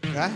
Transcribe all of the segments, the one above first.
Okay.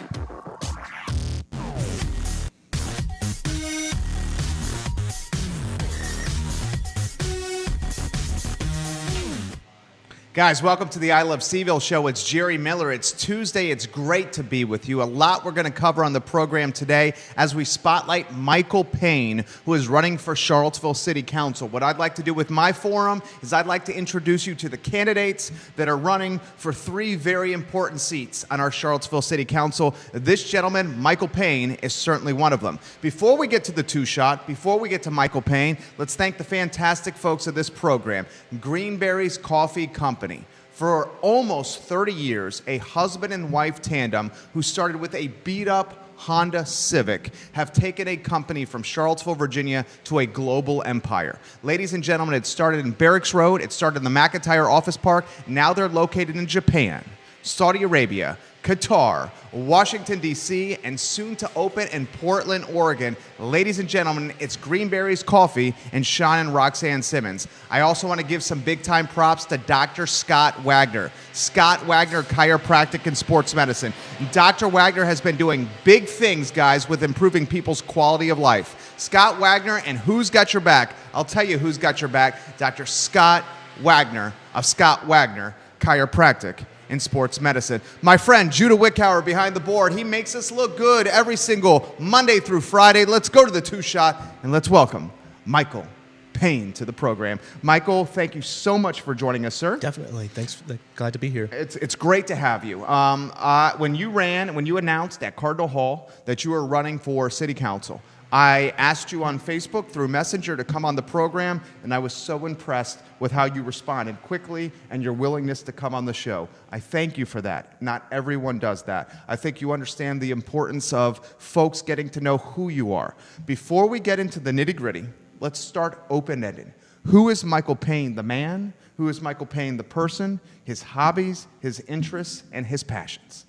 Guys, welcome to the I Love CVille Show. It's Jerry Miller. It's Tuesday. It's great to be with you. A lot we're going to cover on the program today as we spotlight Michael Payne, who is running for Charlottesville City Council. What I'd like to do with my forum is I'd like to introduce you to the candidates that are running for 3 very important seats on our Charlottesville City Council. This gentleman, Michael Payne, is certainly one of them. Before we get to the two-shot, before we get to Michael Payne, let's thank the fantastic folks of this program, Greenberry's Coffee Company. For almost 30 years, a husband and wife tandem who started with a beat-up Honda Civic have taken a company from Charlottesville, Virginia to a global empire. Ladies and gentlemen, it started in Barracks Road, it started in the McIntyre Office Park, now they're located in Japan, Saudi Arabia, Qatar, Washington, D.C., and soon to open in Portland, Oregon. Ladies and gentlemen, it's Greenberry's Coffee and Sean and Roxanne Simmons. I also want to give some big-time props to Dr. Scott Wagner. Scott Wagner, Chiropractic and Sports Medicine. Dr. Wagner has been doing big things, guys, with improving people's quality of life. Scott Wagner, and who's got your back? I'll tell you who's got your back. Dr. Scott Wagner of Scott Wagner Chiropractic in Sports Medicine. My friend Judah Wickhauer behind the board. He makes us look good every single Monday through Friday. Let's go to the two-shot and let's welcome Michael Payne to the program. Michael, thank you so much for joining us, sir. Definitely. Thanks. Glad to be here. It's great to have you. When you announced at Cardinal Hall that you were running for City Council, I asked you on Facebook through Messenger to come on the program, and I was so impressed with how you responded quickly and your willingness to come on the show. I thank you for that. Not everyone does that. I think you understand the importance of folks getting to know who you are. Before we get into the nitty-gritty, let's start open-ended. Who is Michael Payne, the man? Who is Michael Payne, the person? His hobbies, his interests, and his passions?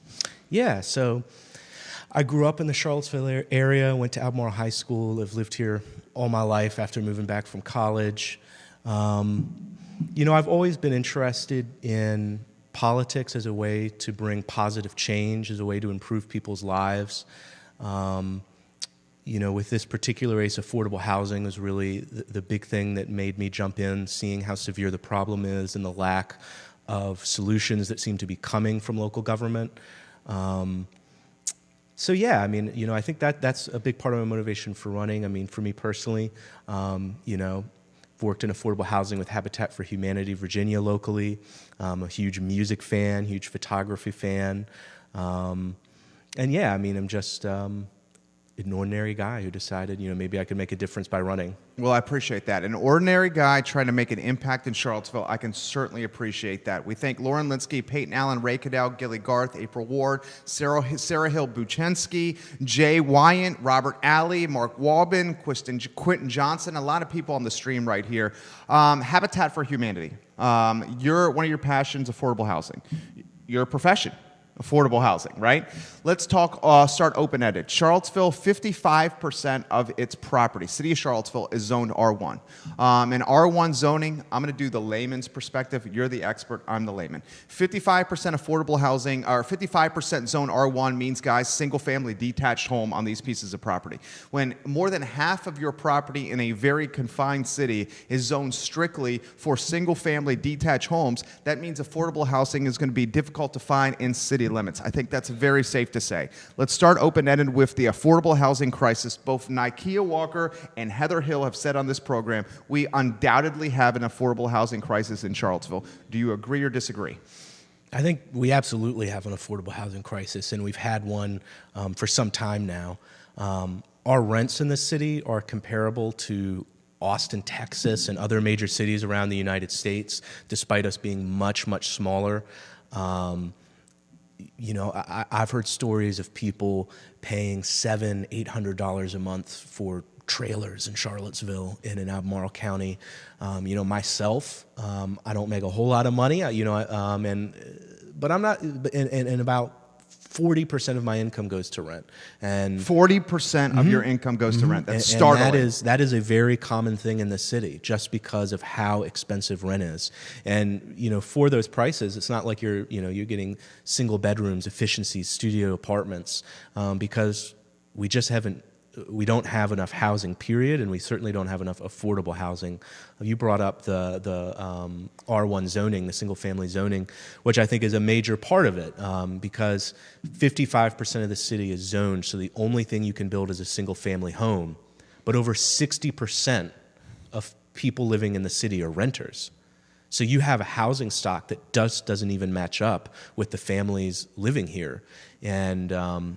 Yeah, so I grew up in the Charlottesville area, went to Albemarle High School. I've lived here all my life after moving back from college. I've always been interested in politics as a way to bring positive change, as a way to improve people's lives. With this particular race, affordable housing was really the big thing that made me jump in, seeing how severe the problem is and the lack of solutions that seem to be coming from local government. I think that's a big part of my motivation for running. I mean, for me personally, I've worked in affordable housing with Habitat for Humanity Virginia locally. I'm a huge music fan, huge photography fan. I'm just an ordinary guy who decided, maybe I could make a difference by running. Well, I appreciate that. An ordinary guy trying to make an impact in Charlottesville, I can certainly appreciate that. We thank Lauren Linsky, Peyton Allen, Ray Cadell, Gilly Garth, April Ward, Sarah Hill Buchensky, Jay Wyant, Robert Alley, Mark Walbin, Quentin Johnson, a lot of people on the stream right here. Habitat for Humanity. One of your passions, affordable housing. Your profession. Affordable housing, right? Let's start open-ended. Charlottesville, 55% of its property, City of Charlottesville, is zoned R1. In R1 zoning, I'm going to do the layman's perspective. You're the expert, I'm the layman. 55% affordable housing, or 55% zone R1 means, guys, single-family detached home on these pieces of property. When more than half of your property in a very confined city is zoned strictly for single-family detached homes, that means affordable housing is going to be difficult to find in city limits. I think that's very safe to say. Let's start open-ended with the affordable housing crisis. Both Nikia Walker and Heather Hill have said on this program, we undoubtedly have an affordable housing crisis in Charlottesville. Do you agree or disagree? I think we absolutely have an affordable housing crisis, and we've had one for some time now. Our rents in the city are comparable to Austin, Texas, and other major cities around the United States, despite us being much, much smaller. I've heard stories of people paying $700, $800 a month for trailers in Charlottesville and in Albemarle County. Myself, I don't make a whole lot of money, but I'm not. And about 40% of my income goes to rent. And 40% of your income goes to rent. That's startling. And that is a very common thing in the city, just because of how expensive rent is. And for those prices, it's not like you're getting single bedrooms, efficiencies, studio apartments, because we don't have enough housing, period, and we certainly don't have enough affordable housing. You brought up the R1 zoning, the single-family zoning, which I think is a major part of it, because 55% of the city is zoned, so the only thing you can build is a single-family home. But over 60% of people living in the city are renters. So you have a housing stock that doesn't even match up with the families living here. And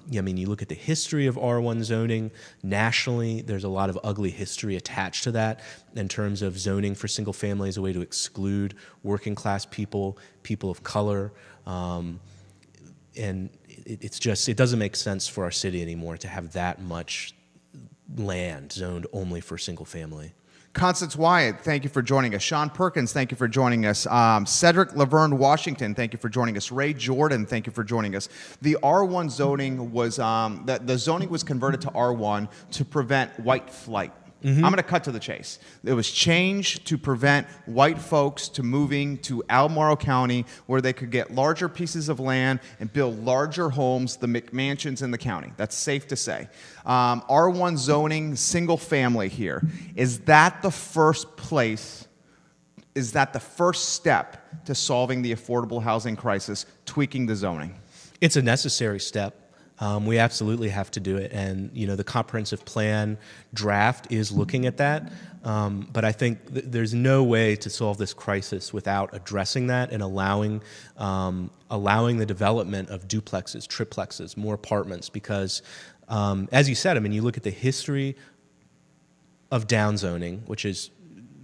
you look at the history of R1 zoning nationally, there's a lot of ugly history attached to that in terms of zoning for single family as a way to exclude working class people, people of color. And it doesn't make sense for our city anymore to have that much land zoned only for single family. Constance Wyatt, thank you for joining us. Sean Perkins, thank you for joining us. Cedric Laverne Washington, thank you for joining us. Ray Jordan, thank you for joining us. The R1 zoning was, the zoning was converted to R1 to prevent white flight. I'm going to cut to the chase. It was changed to prevent white folks to moving to Albemarle County, where they could get larger pieces of land and build larger homes, the McMansions in the county. That's safe to say. R1 zoning, single family here. Is that the first place? Is that the first step to solving the affordable housing crisis, tweaking the zoning? It's a necessary step. We absolutely have to do it, and the comprehensive plan draft is looking at that. But I think there's no way to solve this crisis without addressing that and allowing the development of duplexes, triplexes, more apartments. Because, as you said, you look at the history of downzoning, which is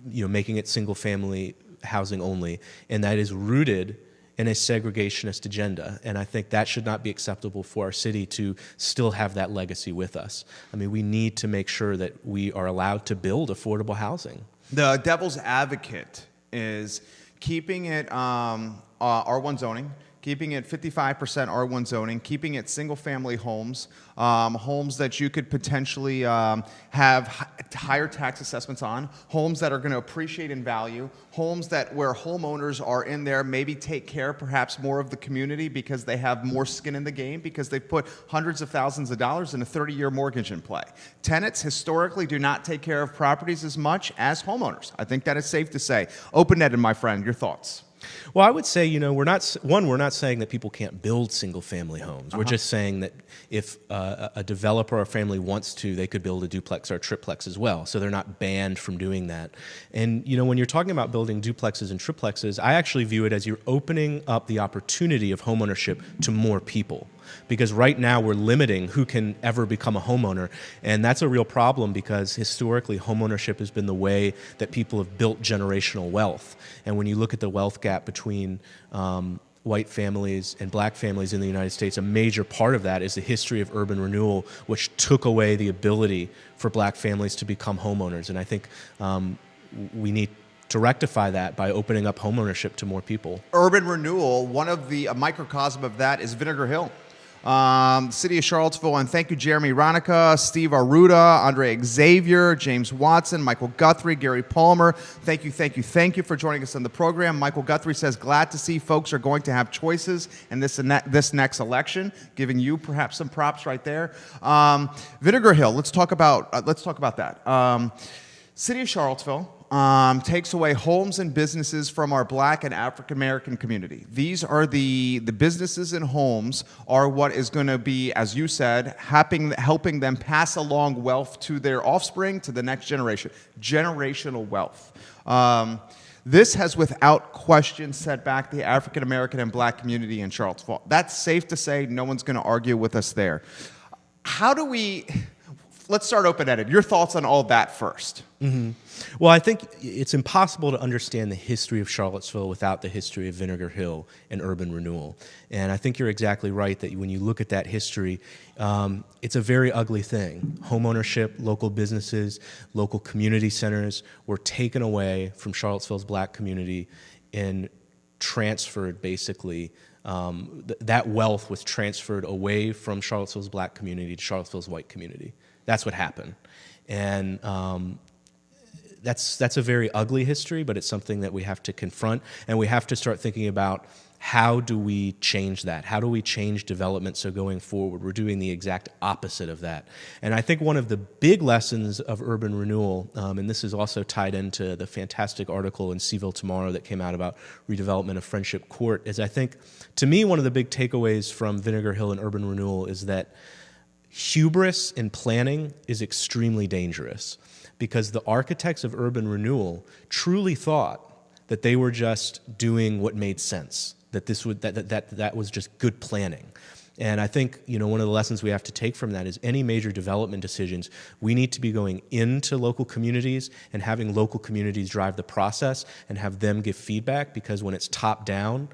making it single family housing only, and that is rooted in a segregationist agenda, and I think that should not be acceptable for our city to still have that legacy with us. We need to make sure that we are allowed to build affordable housing. The devil's advocate is keeping it R1 zoning, keeping it 55% R1 zoning, keeping it single-family homes, homes that you could potentially have higher tax assessments on, homes that are going to appreciate in value, homes where homeowners are in there, maybe take care perhaps more of the community because they have more skin in the game, because they've put hundreds of thousands of dollars in a 30-year mortgage in play. Tenants historically do not take care of properties as much as homeowners. I think that is safe to say. Open-ended, my friend, your thoughts? Well, I would say, we're not saying that people can't build single-family homes. We're just saying that if a developer or a family wants to, they could build a duplex or a triplex as well. So they're not banned from doing that. And, when you're talking about building duplexes and triplexes, I actually view it as you're opening up the opportunity of homeownership to more people. Because right now we're limiting who can ever become a homeowner, and that's a real problem because historically homeownership has been the way that people have built generational wealth. And when you look at the wealth gap between white families and black families in the United States, a major part of that is the history of urban renewal, which took away the ability for black families to become homeowners. And I think we need to rectify that by opening up homeownership to more people. Urban renewal, one of the microcosm of that is Vinegar Hill. City of Charlottesville, and thank you, Jeremy Ronica, Steve Aruda, Andre Xavier, James Watson, Michael Guthrie, Gary Palmer. Thank you for joining us on the program. Michael Guthrie says, glad to see folks are going to have choices in this next election, giving you perhaps some props right there. Vinegar Hill, let's talk about that. City of Charlottesville takes away homes and businesses from our black and African American community. These are the businesses and homes are what is going to be, as you said, helping them pass along wealth to their offspring, to the next generation. Generational wealth. This has without question set back the African American and black community in Charlottesville. That's safe to say. No one's going to argue with us there. Let's start open-ended. Your thoughts on all that first. Mm-hmm. Well, I think it's impossible to understand the history of Charlottesville without the history of Vinegar Hill and urban renewal. And I think you're exactly right that when you look at that history, it's a very ugly thing. Homeownership, local businesses, local community centers were taken away from Charlottesville's black community and transferred basically that wealth was transferred away from Charlottesville's black community to Charlottesville's white community. That's what happened. And that's a very ugly history, but it's something that we have to confront, and we have to start thinking about how do we change that? How do we change development so going forward we're doing the exact opposite of that? And I think one of the big lessons of urban renewal, and this is also tied into the fantastic article in CVille Tomorrow that came out about redevelopment of Friendship Court, is I think, to me, one of the big takeaways from Vinegar Hill and urban renewal is that hubris in planning is extremely dangerous, because the architects of urban renewal truly thought that they were just doing what made sense, that that was just good planning. And I think, one of the lessons we have to take from that is any major development decisions, we need to be going into local communities and having local communities drive the process and have them give feedback, because when it's top down,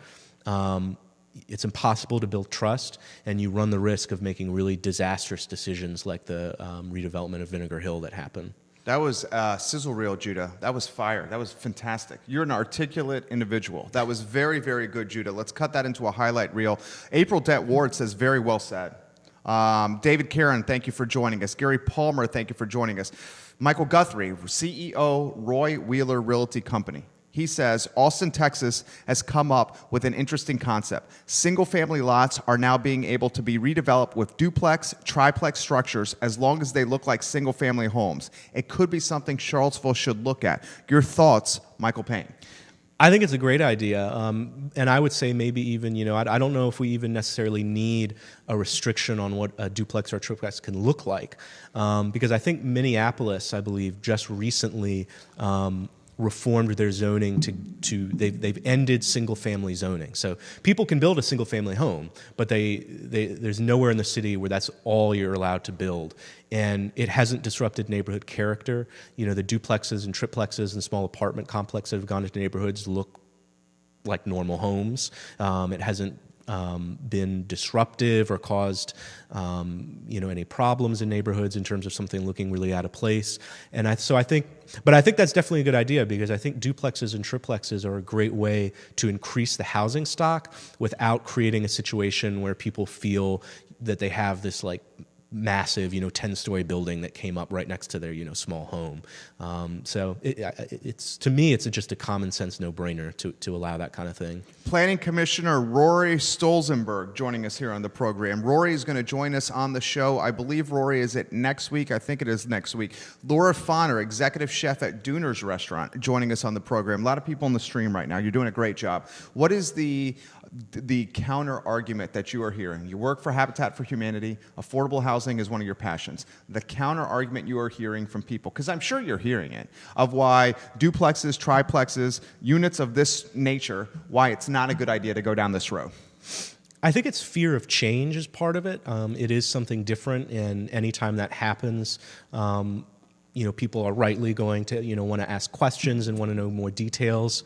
it's impossible to build trust, and you run the risk of making really disastrous decisions like the redevelopment of Vinegar Hill that happened. That was sizzle reel, Judah. That was fire. That was fantastic. You're an articulate individual. That was very, very good, Judah. Let's cut that into a highlight reel. April Det Ward says, very well said. David Karen, thank you for joining us. Gary Palmer, thank you for joining us. Michael Guthrie, CEO, Roy Wheeler Realty Company. He says, Austin, Texas has come up with an interesting concept. Single-family lots are now being able to be redeveloped with duplex, triplex structures as long as they look like single-family homes. It could be something Charlottesville should look at. Your thoughts, Michael Payne? I think it's a great idea, and I would say maybe even, I don't know if we even necessarily need a restriction on what a duplex or a triplex can look like, because I think Minneapolis, I believe, just recently reformed their zoning they've ended single-family zoning. So people can build a single-family home, but there's nowhere in the city where that's all you're allowed to build. And it hasn't disrupted neighborhood character. The duplexes and triplexes and small apartment complexes that have gone into neighborhoods look like normal homes. It hasn't been disruptive or caused any problems in neighborhoods in terms of something looking really out of place. And I think that's definitely a good idea, because I think duplexes and triplexes are a great way to increase the housing stock without creating a situation where people feel that they have this massive, 10-story building that came up right next to their, small home. So it's to me, it's just a common sense no-brainer to allow that kind of thing. Planning Commissioner Rory Stolzenberg joining us here on the program. Rory is going to join us on the show. I believe Rory is it next week. I think it is next week. Laura Fonner, executive chef at Dooner's Restaurant, joining us on the program. A lot of people on the stream right now. You're doing a great job. What is the counter argument that you are hearing? You work for Habitat for Humanity. Affordable housing is one of your passions. The counter argument you are hearing from people, because I'm sure you're hearing it, of why duplexes, triplexes, units of this nature, why it's not a good idea to go down this road. I think it's fear of change is part of it. It is something different, and anytime that happens, people are rightly going to, want to ask questions and want to know more details.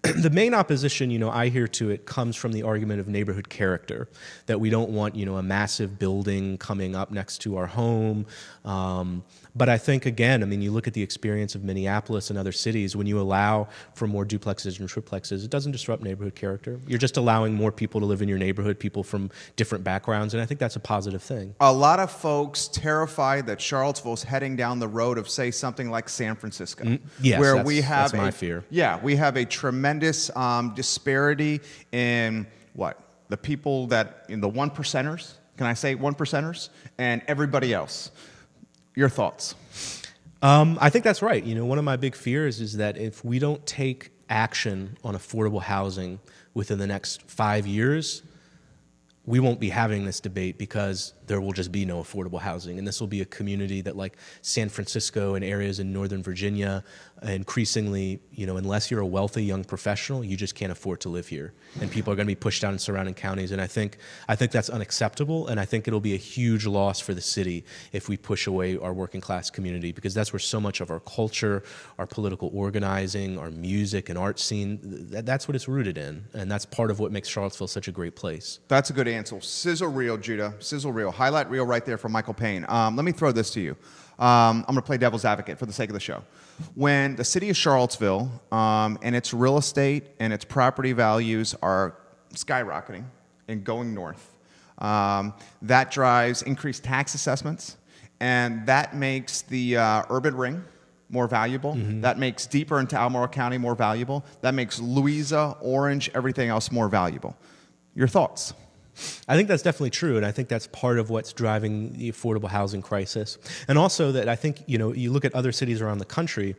The main opposition, I hear to it comes from the argument of neighborhood character, that we don't want, a massive building coming up next to our home. But I think, again, you look at the experience of Minneapolis and other cities, when you allow for more duplexes and triplexes, it doesn't disrupt neighborhood character. You're just allowing more people to live in your neighborhood, people from different backgrounds, and I think that's a positive thing. A lot of folks terrified that Charlottesville's heading down the road of, say, something like San Francisco. Yes, where that's my fear. Yeah, we have a tremendous disparity in the people that, in the one percenters, can I say one percenters, and everybody else. Your thoughts? I think that's right. One of my big fears is that if we don't take action on affordable housing within the next 5 years, we won't be having this debate, because there will just be no affordable housing. And this will be a community that, like San Francisco and areas in Northern Virginia, increasingly, unless you're a wealthy young professional, you just can't afford to live here. And people are going to be pushed out in surrounding counties. And I think that's unacceptable. And I think it'll be a huge loss for the city if we push away our working class community, because that's where so much of our culture, our political organizing, our music and art scene, that's what it's rooted in. And that's part of what makes Charlottesville such a great place. That's a good answer. Sizzle reel, Judah. Sizzle reel. Highlight reel right there from Michael Payne. Let me throw this to you. I'm going to play devil's advocate for the sake of the show. When the city of Charlottesville and its real estate and its property values are skyrocketing, and going north. That drives increased tax assessments, and that makes the urban ring more valuable. That makes deeper into Albemarle County more valuable. That makes Louisa, Orange, everything else more valuable. Your thoughts? I think that's definitely true, and I think that's part of what's driving the affordable housing crisis. And also that I think, you look at other cities around the country,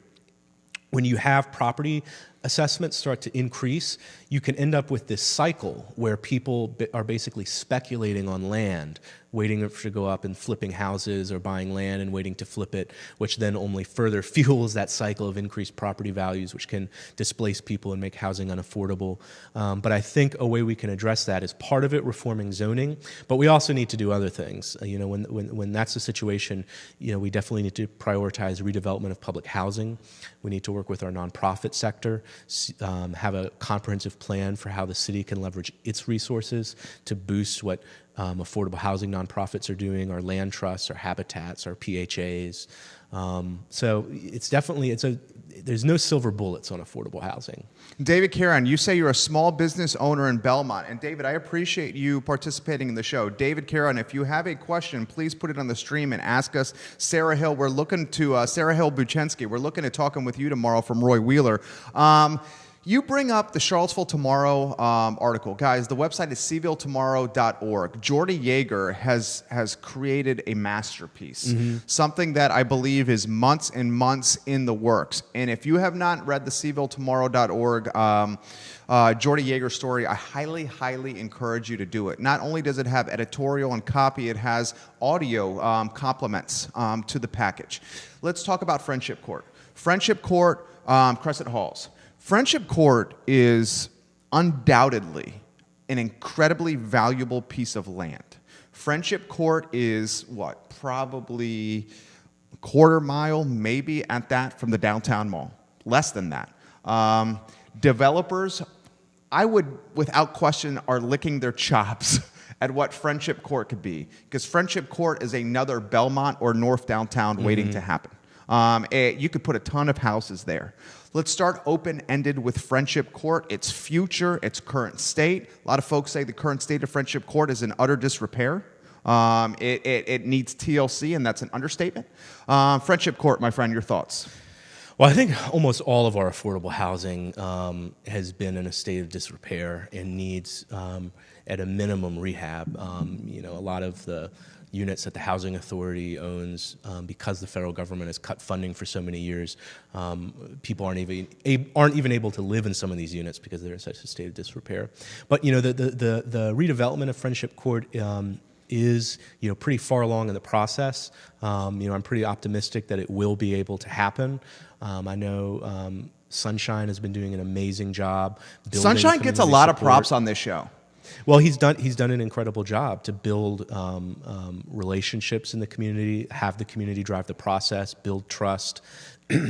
when you have property assessments start to increase, you can end up with this cycle where people are basically speculating on land, waiting to go up and flipping houses or buying land and waiting to flip it, which then only further fuels that cycle of increased property values, which can displace people and make housing unaffordable. But I think a way we can address that is part of it reforming zoning, but we also need to do other things. When that's the situation, we definitely need to prioritize redevelopment of public housing. We need to work with our nonprofit sector, have a comprehensive plan for how the city can leverage its resources to boost what affordable housing nonprofits are doing, our land trusts, our habitats, our PHAs. So it's definitely, there's no silver bullets on affordable housing. David Caron, you say you're a small business owner in Belmont. And David, I appreciate you participating in the show. David Caron, if you have a question, please put it on the stream and ask us. Sarah Hill, we're looking to, Sarah Hill Buchensky, we're looking at talking with you tomorrow from Roy Wheeler. You bring up the Charlottesville Tomorrow article. Guys, the website is CVilleTomorrow.org. Jordy Yeager has created a masterpiece, something that I believe is months and months in the works. And if you have not read the CVilleTomorrow.org Jordy Yeager story, I highly, highly encourage you to do it. Not only does it have editorial and copy, it has audio complements to the package. Let's talk about Friendship Court. Friendship Court, Crescent Halls. Friendship Court is undoubtedly an incredibly valuable piece of land. Friendship Court is, probably a quarter mile, maybe at that, from the downtown mall. Less than that. Developers, I would, without question, are licking their chops at what Friendship Court could be, because Friendship Court is another Belmont or North Downtown waiting to happen. You could put a ton of houses there. Let's start open-ended with Friendship Court, its future, its current state. A lot of folks say the current state of Friendship Court is in utter disrepair. It needs TLC, and that's an understatement. Friendship Court, my friend, your thoughts? Well, I think almost all of our affordable housing has been in a state of disrepair and needs, at a minimum, rehab. A lot of the units that the Housing Authority owns, because the federal government has cut funding for so many years, people aren't even able to live in some of these units because they're in such a state of disrepair. But the redevelopment of Friendship Court is pretty far along in the process. I'm pretty optimistic that it will be able to happen. I know Sunshine has been doing an amazing job. Sunshine gets a lot of props on this show. Well, he's done an incredible job to build relationships in the community, have the community drive the process, build trust,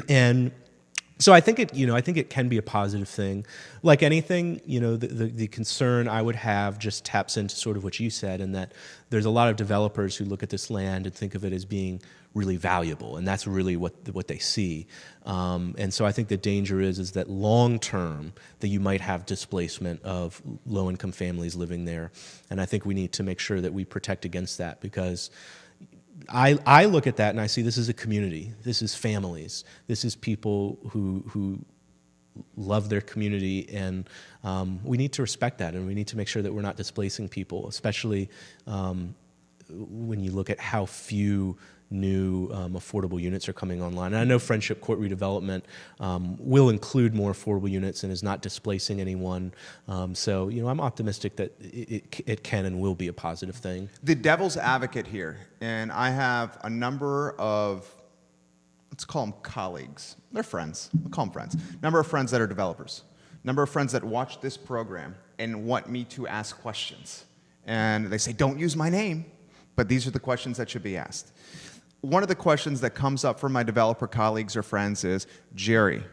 and so I think it can be a positive thing. Like anything, the concern I would have just taps into sort of what you said, in that there's a lot of developers who look at this land and think of it as being really valuable, and that's really what they see. And so I think the danger is that long term that you might have displacement of low-income families living there, and I think we need to make sure that we protect against that, because I look at that and I see this is a community. This is families. This is people who love their community, and we need to respect that, and we need to make sure that we're not displacing people, especially when you look at how few new affordable units are coming online. And I know Friendship Court redevelopment will include more affordable units and is not displacing anyone. So I'm optimistic that it can and will be a positive thing. The devil's advocate here, and I have a number of, let's call them colleagues. They're friends. We'll call them friends. Number of friends that are developers. Number of friends that watch this program and want me to ask questions. And they say, don't use my name, but these are the questions that should be asked. One of the questions that comes up from my developer colleagues or friends is, Jerry,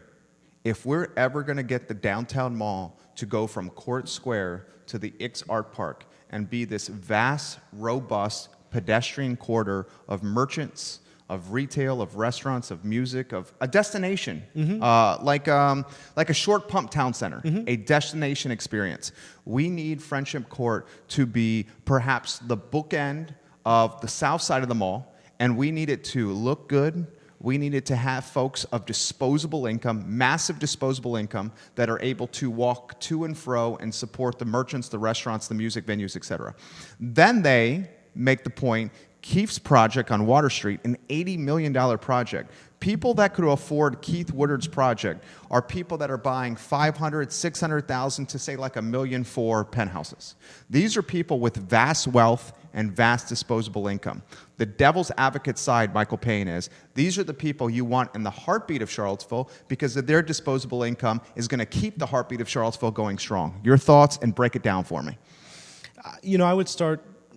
if we're ever going to get the downtown mall to go from Court Square to the Ix Art Park and be this vast, robust pedestrian corridor of merchants, of retail, of restaurants, of music, of a destination, like a short pump town center, a destination experience. We need Friendship Court to be perhaps the bookend of the south side of the mall, and we need it to look good. We need it to have folks of disposable income, massive disposable income, that are able to walk to and fro and support the merchants, the restaurants, the music venues, etc. Then they make the point, Keith's project on Water Street, an $80 million project. People that could afford Keith Woodard's project are people that are buying $500,000, $600,000 to say like $1 million for penthouses. These are people with vast wealth and vast disposable income. The devil's advocate side, Michael Payne, is these are the people you want in the heartbeat of Charlottesville because of their disposable income is going to keep the heartbeat of Charlottesville going strong. Your thoughts, and break it down for me.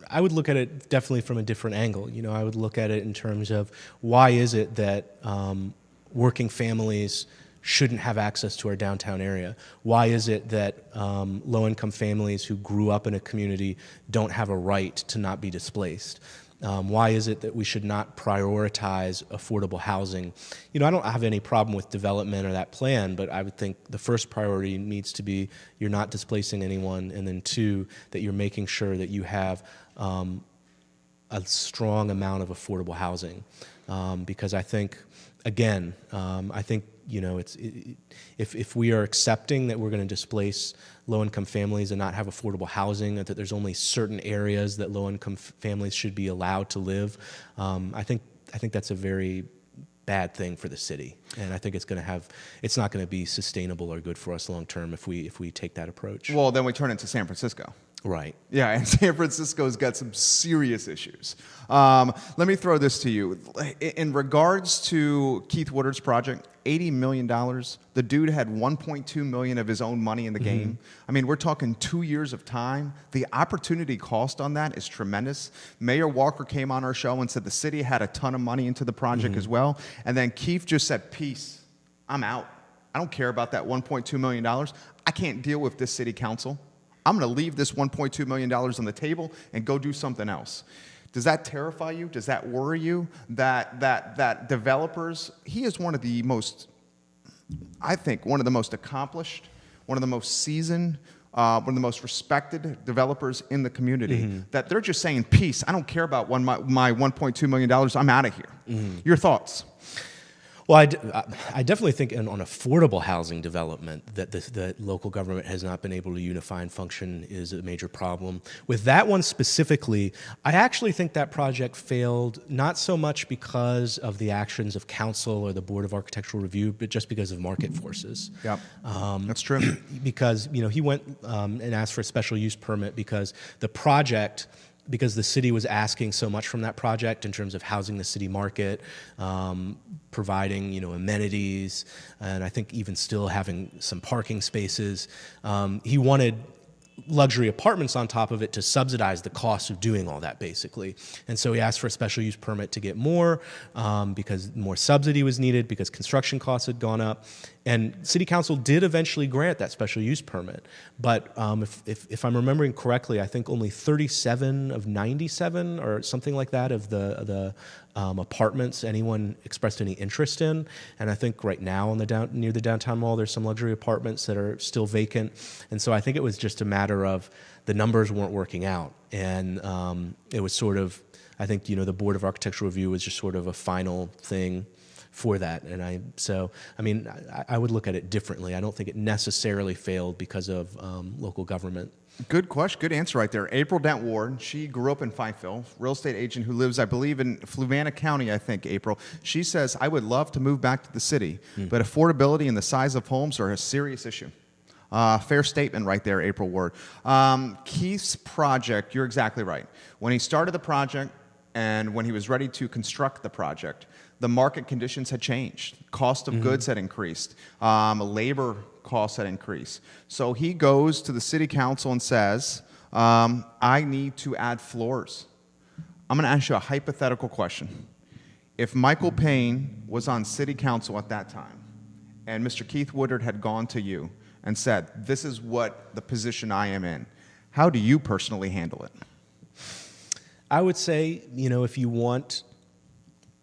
I would look at it definitely from a different angle. I would look at it in terms of why is it that working families shouldn't have access to our downtown area? Why is it that low-income families who grew up in a community don't have a right to not be displaced? Why is it that we should not prioritize affordable housing? I don't have any problem with development or that plan, but I would think the first priority needs to be you're not displacing anyone, and then two, that you're making sure that you have a strong amount of affordable housing. Because I think, again, if we are accepting that we're going to displace low-income families and not have affordable housing, that there's only certain areas that low-income families should be allowed to live, I think that's a very bad thing for the city, and I think it's not going to be sustainable or good for us long term if we take that approach. Well, then we turn it to San Francisco. Right. Yeah, and San Francisco's got some serious issues. Let me throw this to you. In regards to Keith Woodard's project, $80 million. The dude had $1.2 million of his own money in the game. I mean, we're talking 2 years of time. The opportunity cost on that is tremendous. Mayor Walker came on our show and said the city had a ton of money into the project as well. And then Keith just said, peace, I'm out. I don't care about that $1.2 million. I can't deal with this city council. I'm going to leave this $1.2 million on the table and go do something else. Does that terrify you? Does that worry you? That developers, he is one of the most, I think, one of the most accomplished, one of the most seasoned, one of the most respected developers in the community, that they're just saying, peace, I don't care about my $1.2 million, I'm out of here. Your thoughts? Well, I definitely think on affordable housing development that the local government has not been able to unify and function is a major problem. With that one specifically, I actually think that project failed not so much because of the actions of council or the Board of Architectural Review, but just because of market forces. Yep, that's true. Because he went and asked for a special use permit because the city was asking so much from that project in terms of housing the city market, providing amenities, and I think even still having some parking spaces. He wanted luxury apartments on top of it to subsidize the cost of doing all that, basically. And so he asked for a special use permit to get more because more subsidy was needed because construction costs had gone up. And City Council did eventually grant that special use permit. But if I'm remembering correctly, I think only 37 of 97 or something like that of the apartments anyone expressed any interest in. And I think right now near the downtown mall, there's some luxury apartments that are still vacant. And so I think it was just a matter of the numbers weren't working out. And it was sort of, I think, the Board of Architectural Review was just sort of a final thing for that. And I would look at it differently. I don't think it necessarily failed because of local government. Good question. Good answer right there. April Dent Ward, she grew up in Fikeville, real estate agent who lives, I believe, in Fluvanna County, I think, April. She says, I would love to move back to the city, but affordability and the size of homes are a serious issue. Fair statement right there, April Ward. Keith's project, you're exactly right. When he started the project and when he was ready to construct the project, the market conditions had changed. Cost of goods had increased. Labor costs had increased. So he goes to the city council and says, I need to add floors. I'm going to ask you a hypothetical question. If Michael Payne was on city council at that time and Mr. Keith Woodard had gone to you and said, this is what the position I am in, how do you personally handle it? I would say, if you want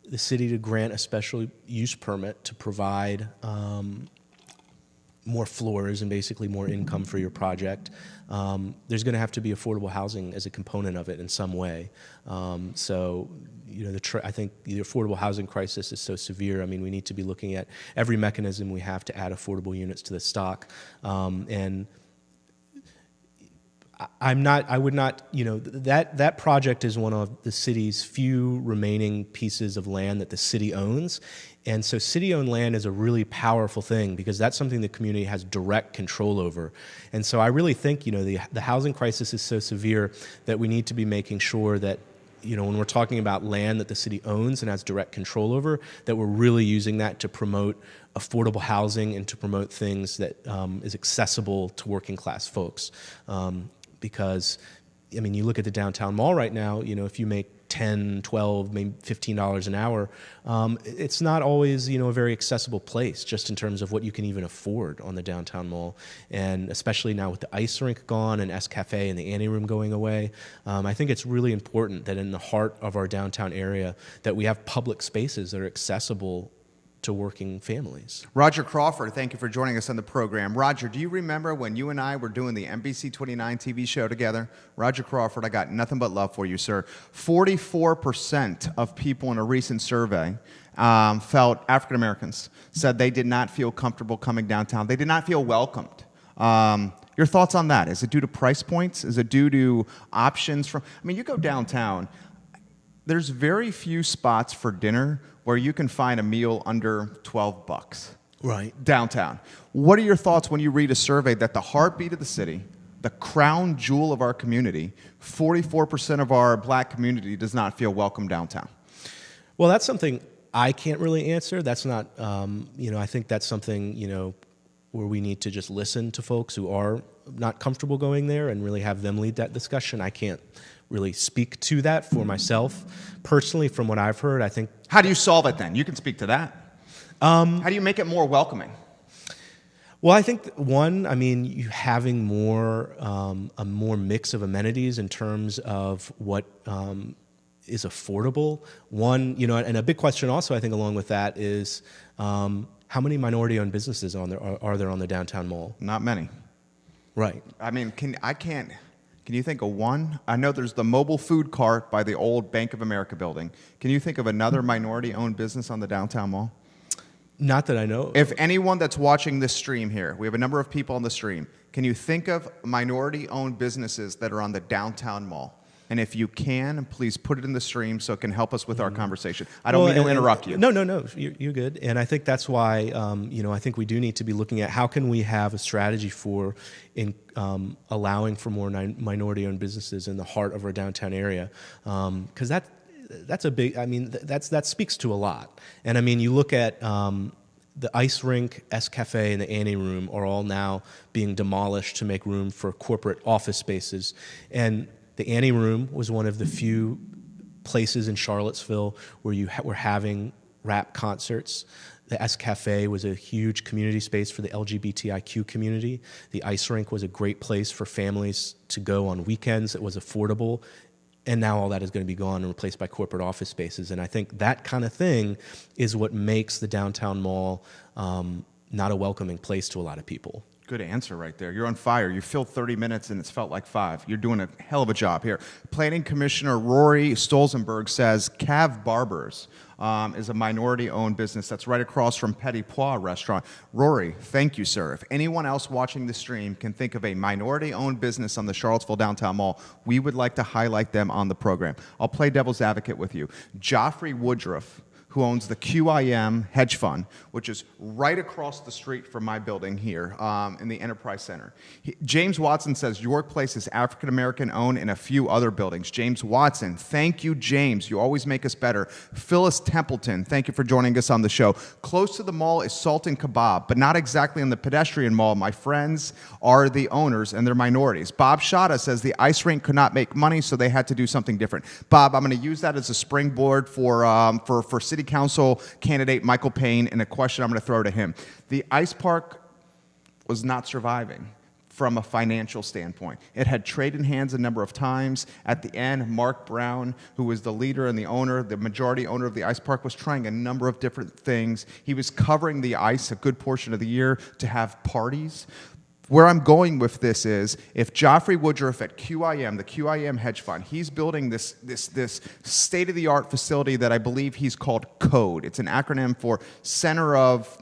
the city to grant a special use permit to provide more floors and basically more income for your project. There's going to have to be affordable housing as a component of it in some way. So, I think the affordable housing crisis is so severe. I mean, we need to be looking at every mechanism we have to add affordable units to the stock. And I would not, that project is one of the city's few remaining pieces of land that the city owns. And so city-owned land is a really powerful thing because that's something the community has direct control over. And so I really think, the housing crisis is so severe that we need to be making sure that, when we're talking about land that the city owns and has direct control over, that we're really using that to promote affordable housing and to promote things that is accessible to working class folks. Because, you look at the downtown mall right now, if you make $10, $12, maybe $15 an hour, it's not always, a very accessible place just in terms of what you can even afford on the downtown mall. And especially now with the ice rink gone and S Cafe and the Annie Room going away, I think it's really important that in the heart of our downtown area that we have public spaces that are accessible to working families. Roger Crawford, thank you for joining us on the program. Roger, do you remember when you and I were doing the NBC 29 TV show together? Roger Crawford, I got nothing but love for you, sir. 44% of people in a recent survey felt, African Americans, said they did not feel comfortable coming downtown. They did not feel welcomed. Your thoughts on that? Is it due to price points? Is it due to options from, you go downtown, there's very few spots for dinner where you can find a meal under $12. Right. Downtown. What are your thoughts when you read a survey that the heartbeat of the city, the crown jewel of our community, 44% of our black community does not feel welcome downtown? Well, that's something I can't really answer. That's not, I think that's something, where we need to just listen to folks who are not comfortable going there and really have them lead that discussion. I can't really speak to that for myself. Personally, from what I've heard, I think... How do you solve it then? You can speak to that. How do you make it more welcoming? Well, I think one, you having a more mix of amenities in terms of what is affordable. One, and a big question also I think along with that is how many minority-owned businesses are there on the downtown mall? Not many. Right. Can you think of one? I know there's the mobile food cart by the old Bank of America building. Can you think of another minority-owned business on the downtown mall? Not that I know. If anyone that's watching this stream here, we have a number of people on the stream, can you think of minority-owned businesses that are on the downtown mall? And if you can, please put it in the stream so it can help us with our conversation. I don't mean to interrupt you. No, you're good. And I think that's why, I think we do need to be looking at how can we have a strategy for allowing for more minority-owned businesses in the heart of our downtown area. Because that's a big, that speaks to a lot. And you look at the ice rink, S Cafe, and the Annie Room are all now being demolished to make room for corporate office spaces. And the Annie Room was one of the few places in Charlottesville where you were having rap concerts. The S Cafe was a huge community space for the LGBTIQ community. The ice rink was a great place for families to go on weekends. It was affordable. And now all that is going to be gone and replaced by corporate office spaces. And I think that kind of thing is what makes the downtown mall not a welcoming place to a lot of people. Good answer right there. You're on fire. You filled 30 minutes and it's felt like 5. You're doing a hell of a job here. Planning Commissioner Rory Stolzenberg says Cav Barbers is a minority-owned business that's right across from Petit Pois Restaurant. Rory, thank you, sir. If anyone else watching the stream can think of a minority-owned business on the Charlottesville Downtown Mall, we would like to highlight them on the program. I'll play devil's advocate with you. Joffrey Woodruff, who owns the QIM hedge fund, which is right across the street from my building here in the Enterprise Center. James Watson says your place is African-American owned and a few other buildings. James Watson, thank you, James. You always make us better. Phyllis Templeton, thank you for joining us on the show. Close to the mall is Salt and Kebab, but not exactly in the pedestrian mall. My friends are the owners and they're minorities. Bob Shada says the ice rink could not make money, so they had to do something different. Bob, I'm going to use that as a springboard for City Council candidate Michael Payne, and a question I'm going to throw to him. The ice park was not surviving. from a financial standpoint. It had traded hands a number of times. At the end, Mark Brown, who was the leader and the owner, the majority owner of the ice park, was trying a number of different things. He was covering the ice a good portion of the year to have parties. Where I'm going with this is, if Joffrey Woodruff at QIM, the QIM hedge fund, he's building this state-of-the-art facility that I believe he's called CODE. It's an acronym for Center of,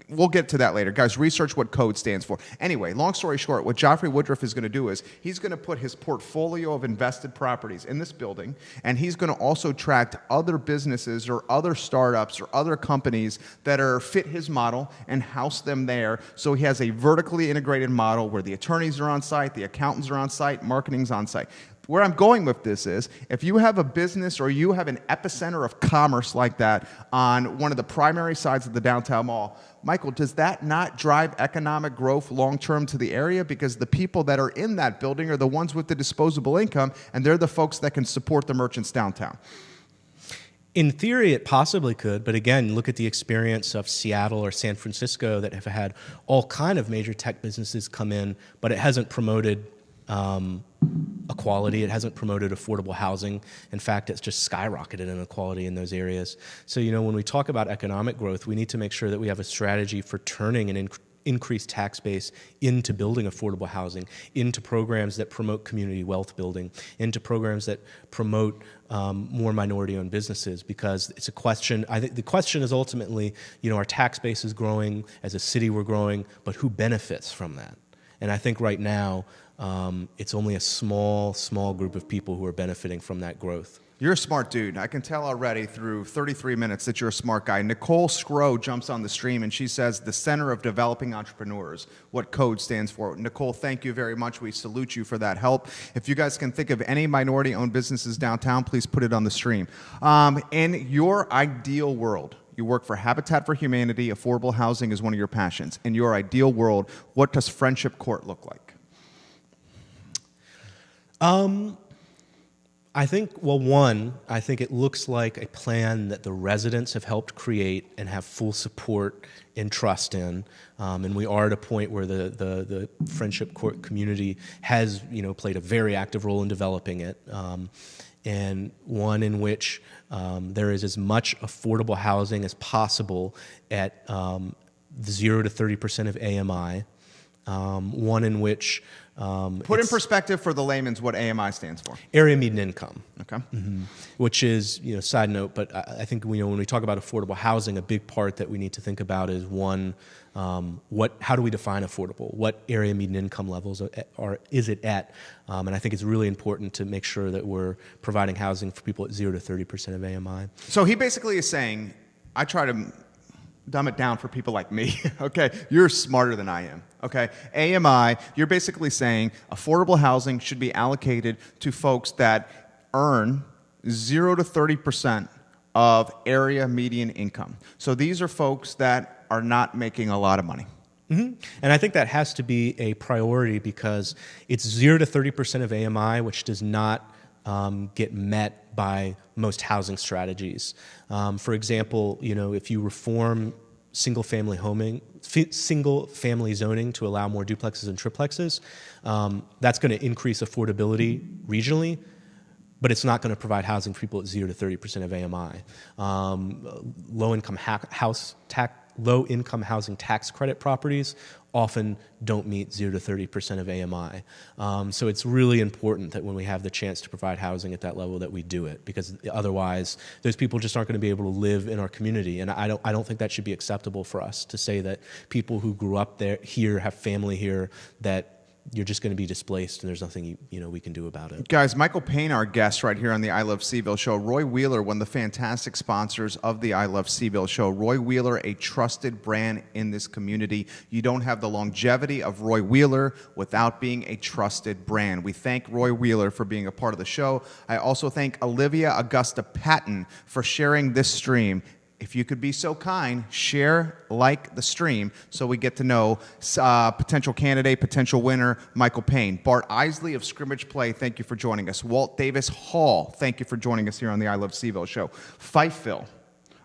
we'll get to that later. Guys, research what CODE stands for. Anyway, long story short, what Joffrey Woodruff is going to do is he's going to put his portfolio of invested properties in this building, and he's going to also attract other businesses or other startups or other companies that fit his model and house them there. So he has a vertically integrated model where the attorneys are on site, the accountants are on site, marketing's on site. Where I'm going with this is, if you have a business or you have an epicenter of commerce like that on one of the primary sides of the downtown mall, Michael, does that not drive economic growth long-term to the area? Because the people that are in that building are the ones with the disposable income, and they're the folks that can support the merchants downtown. In theory, it possibly could, but again, look at the experience of Seattle or San Francisco that have had all kind of major tech businesses come in, but it hasn't promoted equality. It hasn't promoted affordable housing. In fact, it's just skyrocketed inequality in those areas. So, when we talk about economic growth, we need to make sure that we have a strategy for turning an increased tax base into building affordable housing, into programs that promote community wealth building, into programs that promote more minority-owned businesses, because it's a question. I think the question is ultimately, our tax base is growing, as a city we're growing, but who benefits from that? And I think right now, it's only a small group of people who are benefiting from that growth. You're a smart dude. I can tell already through 33 minutes that you're a smart guy. Nicole Scrow jumps on the stream and she says, the Center of Developing Entrepreneurs, what CODE stands for. Nicole, thank you very much. We salute you for that help. If you guys can think of any minority-owned businesses downtown, please put it on the stream. In your ideal world, you work for Habitat for Humanity. Affordable housing is one of your passions. In your ideal world, what does Friendship Court look like? I think it looks like a plan that the residents have helped create and have full support and trust in. And we are at a point where the Friendship Court community has, played a very active role in developing it. And one in which there is as much affordable housing as possible at 0 to 30% of AMI. One in which put in perspective for the layman's what AMI stands for. Area median income. Okay. Mm-hmm. Which is, side note, but I think when we talk about affordable housing, a big part that we need to think about is one, how do we define affordable? What area median income levels is it at? And I think it's really important to make sure that we're providing housing for people at 0 to 30% of AMI. So he basically is saying, I try to dumb it down for people like me, okay? You're smarter than I am, okay? AMI, you're basically saying affordable housing should be allocated to folks that earn 0 to 30% of area median income. So these are folks that are not making a lot of money. Mm-hmm. And I think that has to be a priority because it's 0 to 30% of AMI, which does not get met by most housing strategies. For example, if you reform single-family zoning to allow more duplexes and triplexes, that's going to increase affordability regionally, but it's not going to provide housing for people at 0 to 30% of AMI. Low-income housing tax credit properties often don't meet 0 to 30% of AMI. So it's really important that when we have the chance to provide housing at that level that we do it, because otherwise those people just aren't going to be able to live in our community. And I don't think that should be acceptable for us to say that people who grew up here, have family here, that you're just going to be displaced and there's nothing we can do about it. Guys, Michael Payne, our guest right here on the I Love CVille Show. Roy Wheeler, one of the fantastic sponsors of the I Love CVille Show. Roy Wheeler, a trusted brand in this community. You don't have the longevity of Roy Wheeler without being a trusted brand. We thank Roy Wheeler for being a part of the show. I also thank Olivia Augusta Patton for sharing this stream. If you could be so kind, share, like the stream so we get to know potential candidate, potential winner, Michael Payne. Bart Isley of Scrimmage Play, thank you for joining us. Walt Davis Hall, thank you for joining us here on the I Love CVille Show. Fifeville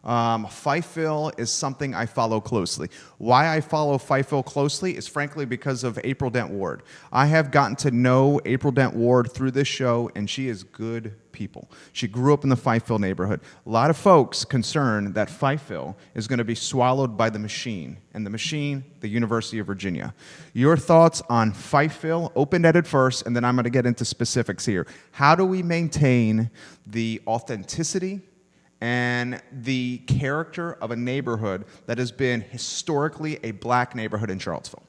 CVille is something I follow closely. Why I follow CVille closely is frankly because of April Dent Ward. I have gotten to know April Dent Ward through this show, and she is good people. She grew up in the CVille neighborhood. A lot of folks concerned that CVille is going to be swallowed by the machine, and the machine, the University of Virginia. Your thoughts on CVille, open-ended first, and then I'm going to get into specifics here. How do we maintain the authenticity and the character of a neighborhood that has been historically a black neighborhood in Charlottesville?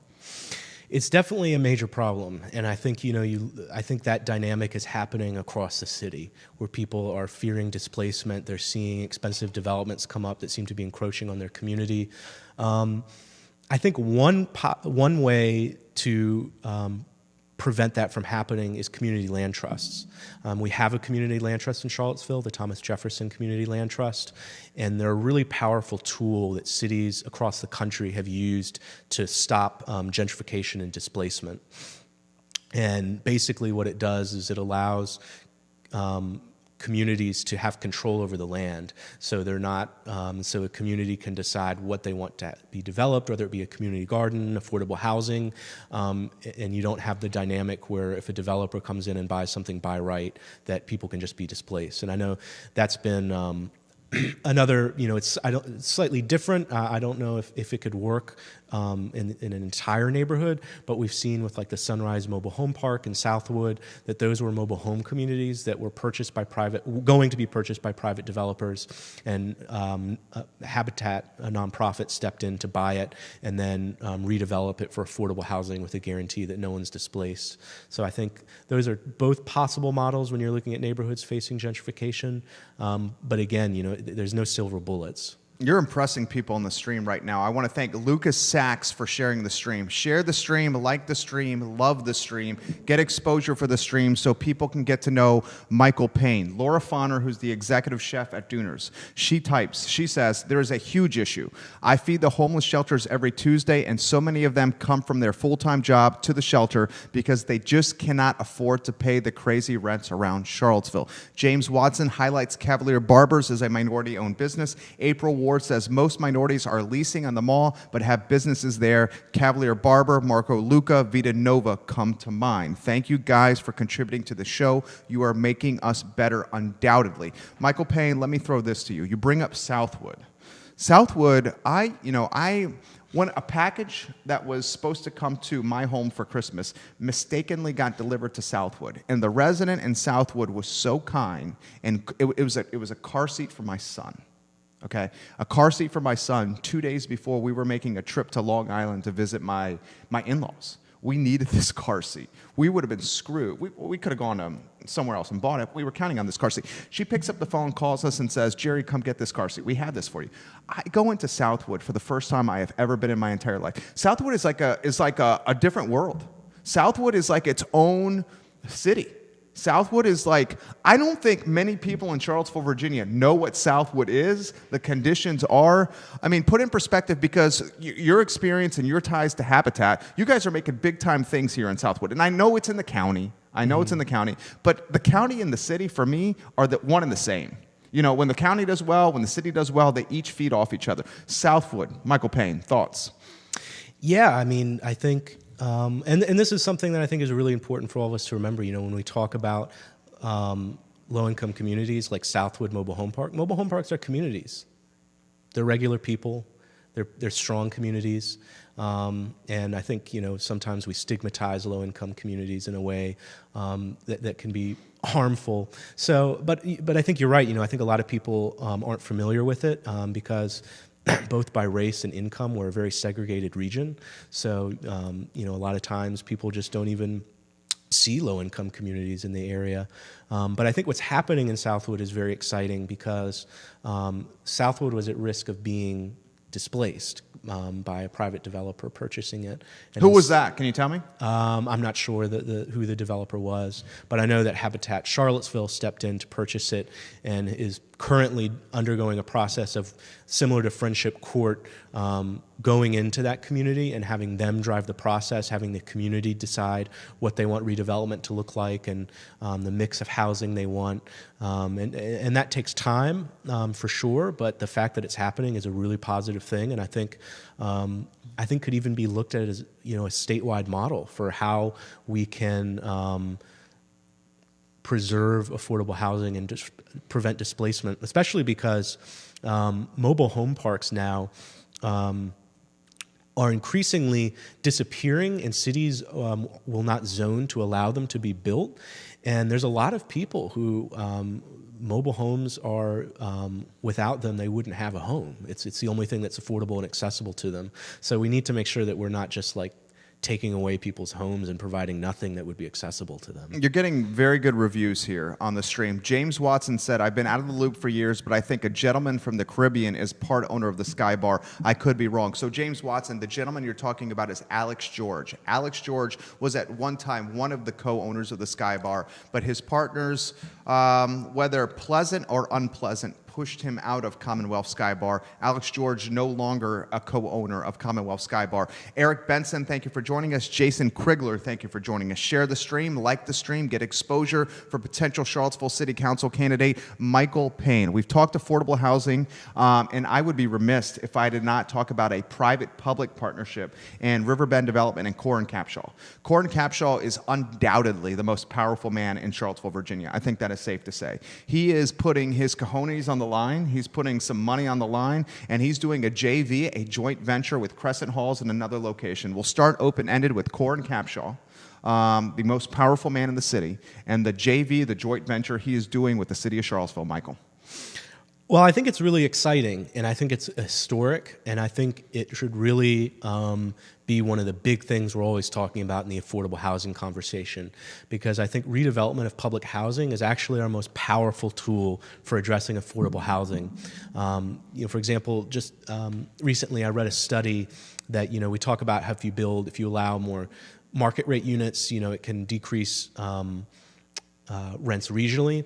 It's definitely a major problem, and I think I think that dynamic is happening across the city, where people are fearing displacement. They're seeing expensive developments come up that seem to be encroaching on their community. I think one way to prevent that from happening is community land trusts. We have a community land trust in Charlottesville, the Thomas Jefferson Community Land Trust, and they're a really powerful tool that cities across the country have used to stop gentrification and displacement. And basically what it does is it allows communities to have control over the land, so they're not. So a community can decide what they want to be developed, whether it be a community garden, affordable housing, and you don't have the dynamic where if a developer comes in and buys something by right, that people can just be displaced. And I know that's been another, it's slightly different. I don't know if it could work in an entire neighborhood, but we've seen with like the Sunrise Mobile Home Park in Southwood that those were mobile home communities that were going to be purchased by private developers, and Habitat, a nonprofit, stepped in to buy it and then redevelop it for affordable housing with a guarantee that no one's displaced. So I think those are both possible models when you're looking at neighborhoods facing gentrification. But again, there's no silver bullets. You're impressing people on the stream right now. I want to thank Lucas Sachs for sharing the stream. Share the stream, like the stream, love the stream, get exposure for the stream so people can get to know Michael Payne. Laura Fonner, who's the executive chef at Dooners, she says, there is a huge issue. I feed the homeless shelters every Tuesday, and so many of them come from their full-time job to the shelter because they just cannot afford to pay the crazy rents around Charlottesville. James Watson highlights Cavalier Barbers as a minority-owned business. April Ward says most minorities are leasing on the mall but have businesses there. Cavalier Barber, Marco Luca, Vita Nova come to mind. Thank you guys for contributing to the show. You are making us better, undoubtedly. Michael Payne, let me throw this to you. You bring up Southwood. Southwood, when a package that was supposed to come to my home for Christmas mistakenly got delivered to Southwood, and the resident in Southwood was so kind, and it was a car seat for my son. Okay, a car seat for my son 2 days before we were making a trip to Long Island to visit my in-laws. We needed this car seat. We would have been screwed. We could have gone somewhere else and bought it. We were counting on this car seat. She picks up the phone, calls us, and says, Jerry, come get this car seat. We have this for you. I go into Southwood for the first time I have ever been in my entire life. Southwood is like a different world. Southwood is like its own city. Southwood is like, I don't think many people in Charlottesville, Virginia know what Southwood is, the conditions are. I mean, put in perspective, because your experience and your ties to Habitat, you guys are making big time things here in Southwood. And I know it's in the county. It's in the county. But the county and the city, for me, are one and the same. When the county does well, when the city does well, they each feed off each other. Southwood, Michael Payne, thoughts? Yeah, I think... and this is something that I think is really important for all of us to remember. When we talk about low-income communities like Southwood Mobile Home Parks are communities. They're regular people. They're strong communities. And I think, sometimes we stigmatize low-income communities in a way that can be harmful. So, but I think you're right. I think a lot of people aren't familiar with it because both by race and income, we're a very segregated region. So, a lot of times people just don't even see low-income communities in the area. But I think what's happening in Southwood is very exciting because Southwood was at risk of being displaced by a private developer purchasing it. And Who was that? Can you tell me? I'm not sure who the developer was, but I know that Habitat Charlottesville stepped in to purchase it and is currently undergoing a process of similar to Friendship Court, going into that community and having them drive the process, having the community decide what they want redevelopment to look like and the mix of housing they want. And that takes time for sure, but the fact that it's happening is a really positive thing, and I think could even be looked at as, you know, a statewide model for how we can preserve affordable housing and just prevent displacement, especially because mobile home parks now are increasingly disappearing, and cities will not zone to allow them to be built. And there's a lot of people who mobile homes are, without them, they wouldn't have a home. It's the only thing that's affordable and accessible to them. So we need to make sure that we're not just like taking away people's homes and providing nothing that would be accessible to them. You're getting very good reviews here on the stream. James Watson said, I've been out of the loop for years, but I think a gentleman from the Caribbean is part owner of the Sky Bar. I could be wrong. So James Watson, the gentleman you're talking about is Alex George. Alex George was at one time one of the co-owners of the Sky Bar, but his partners, whether pleasant or unpleasant, pushed him out of Commonwealth Sky Bar. Alex George, no longer a co-owner of Commonwealth Sky Bar. Eric Benson, thank you for joining us. Jason Krigler, thank you for joining us. Share the stream, like the stream, get exposure for potential Charlottesville City Council candidate Michael Payne. We've talked affordable housing, and I would be remiss if I did not talk about a private-public partnership in Riverbend Development and Corin Capshaw. Corin Capshaw is undoubtedly the most powerful man in Charlottesville, Virginia. I think that is safe to say. He is putting his cojones on the line. He's putting some money on the line, and he's doing a JV, a joint venture with Crescent Halls in another location. We'll start open-ended with Corin Capshaw, the most powerful man in the city, and the JV, the joint venture he is doing with the city of Charlottesville. Michael. Well, I think it's really exciting, and I think it's historic, and I think it should really be one of the big things we're always talking about in the affordable housing conversation, because I think redevelopment of public housing is actually our most powerful tool for addressing affordable housing. For example, just recently I read a study that, we talk about how if you allow more market rate units, it can decrease rents regionally.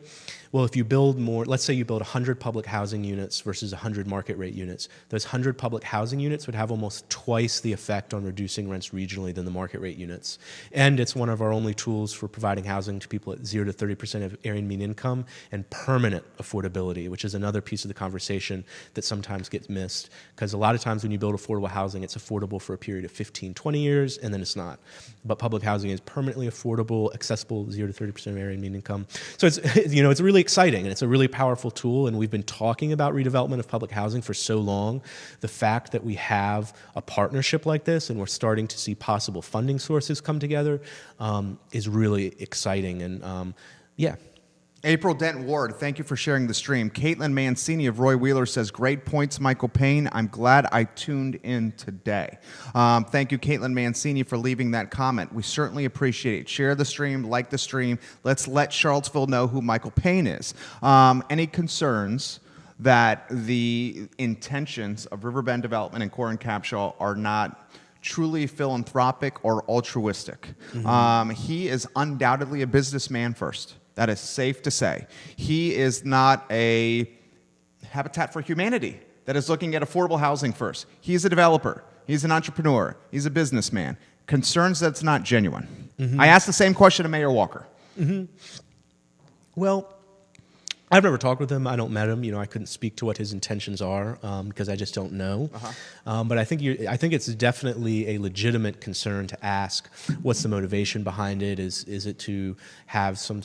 Well, if you build more, let's say you build 100 public housing units versus 100 market rate units, those 100 public housing units would have almost twice the effect on reducing rents regionally than the market rate units. And it's one of our only tools for providing housing to people at 0 to 30% of area mean income and permanent affordability, which is another piece of the conversation that sometimes gets missed. Because a lot of times when you build affordable housing, it's affordable for a period of 15, 20 years, and then it's not. But public housing is permanently affordable, accessible, 0 to 30% of area mean income. So it's really exciting, and it's a really powerful tool, and we've been talking about redevelopment of public housing for so long. The fact that we have a partnership like this and we're starting to see possible funding sources come together is really exciting, and yeah. April Dent Ward, thank you for sharing the stream. Caitlin Mancini of Roy Wheeler says, great points, Michael Payne. I'm glad I tuned in today. Thank you, Caitlin Mancini, for leaving that comment. We certainly appreciate it. Share the stream, like the stream. Let's let Charlottesville know who Michael Payne is. Any concerns that the intentions of Riverbend Development and Corin Capshaw are not truly philanthropic or altruistic? Mm-hmm. He is undoubtedly a businessman first. That is safe to say. He is not a Habitat for Humanity that is looking at affordable housing first. He's a developer. He's an entrepreneur. He's a businessman. Concerns that's not genuine. Mm-hmm. I asked the same question to Mayor Walker. Mm-hmm. Well, I've never talked with him. I don't met him. I couldn't speak to what his intentions are because I just don't know. Uh-huh. But I think it's definitely a legitimate concern to ask, what's the motivation behind it? Is it to have some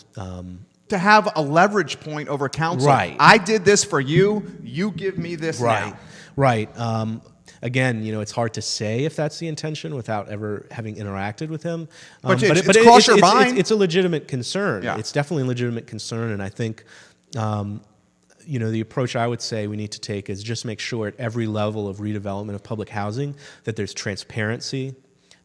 to have a leverage point over council? Right. I did this for you. You give me this now. Right. Again, it's hard to say if that's the intention without ever having interacted with him. But cross your mind. It's a legitimate concern. Yeah. It's definitely a legitimate concern, and I think the approach I would say we need to take is just make sure at every level of redevelopment of public housing that there's transparency,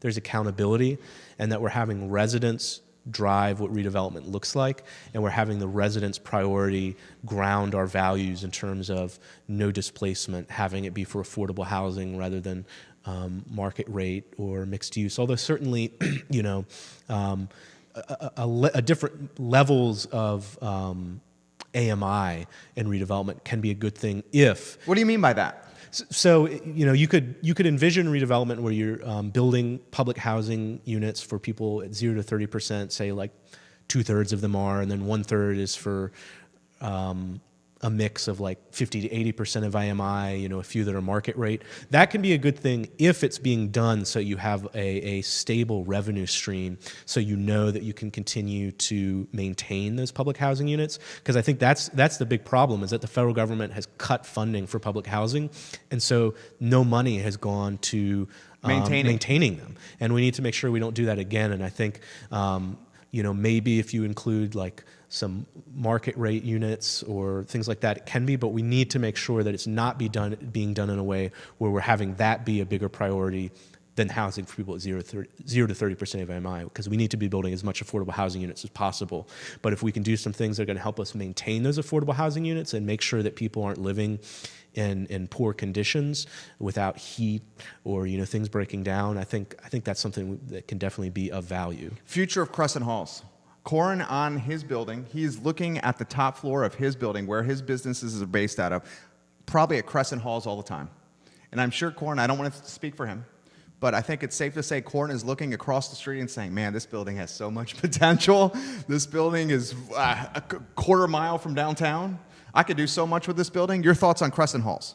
there's accountability, and that we're having residents drive what redevelopment looks like, and we're having the residents' priority ground our values in terms of no displacement, having it be for affordable housing rather than market rate or mixed use. Although certainly, a different levels of AMI and redevelopment can be a good thing if. What do you mean by that? So you could envision redevelopment where you're building public housing units for people at 0 to 30%. Say like 2/3 of them are, and then 1/3 is for a mix of like 50 to 80% of IMI. A few that are market rate. That can be a good thing if it's being done so you have a stable revenue stream, so you know that you can continue to maintain those public housing units. Because I think that's the big problem, is that the federal government has cut funding for public housing, and so no money has gone to maintaining them. And we need to make sure we don't do that again. And I think maybe if you include like some market rate units or things like that, it can be, but we need to make sure that it's not being done in a way where we're having that be a bigger priority than housing for people at 0 to 30% of IMI, because we need to be building as much affordable housing units as possible. But if we can do some things that are going to help us maintain those affordable housing units and make sure that people aren't living in poor conditions without heat or things breaking down, I think that's something that can definitely be of value. Future of Crescent Halls. Corin on his building, he's looking at the top floor of his building where his businesses are based out of, probably at Crescent Halls all the time. And I'm sure Corin, I don't want to speak for him, but I think it's safe to say Corin is looking across the street and saying, man, this building has so much potential. This building is a quarter mile from downtown. I could do so much with this building. Your thoughts on Crescent Halls?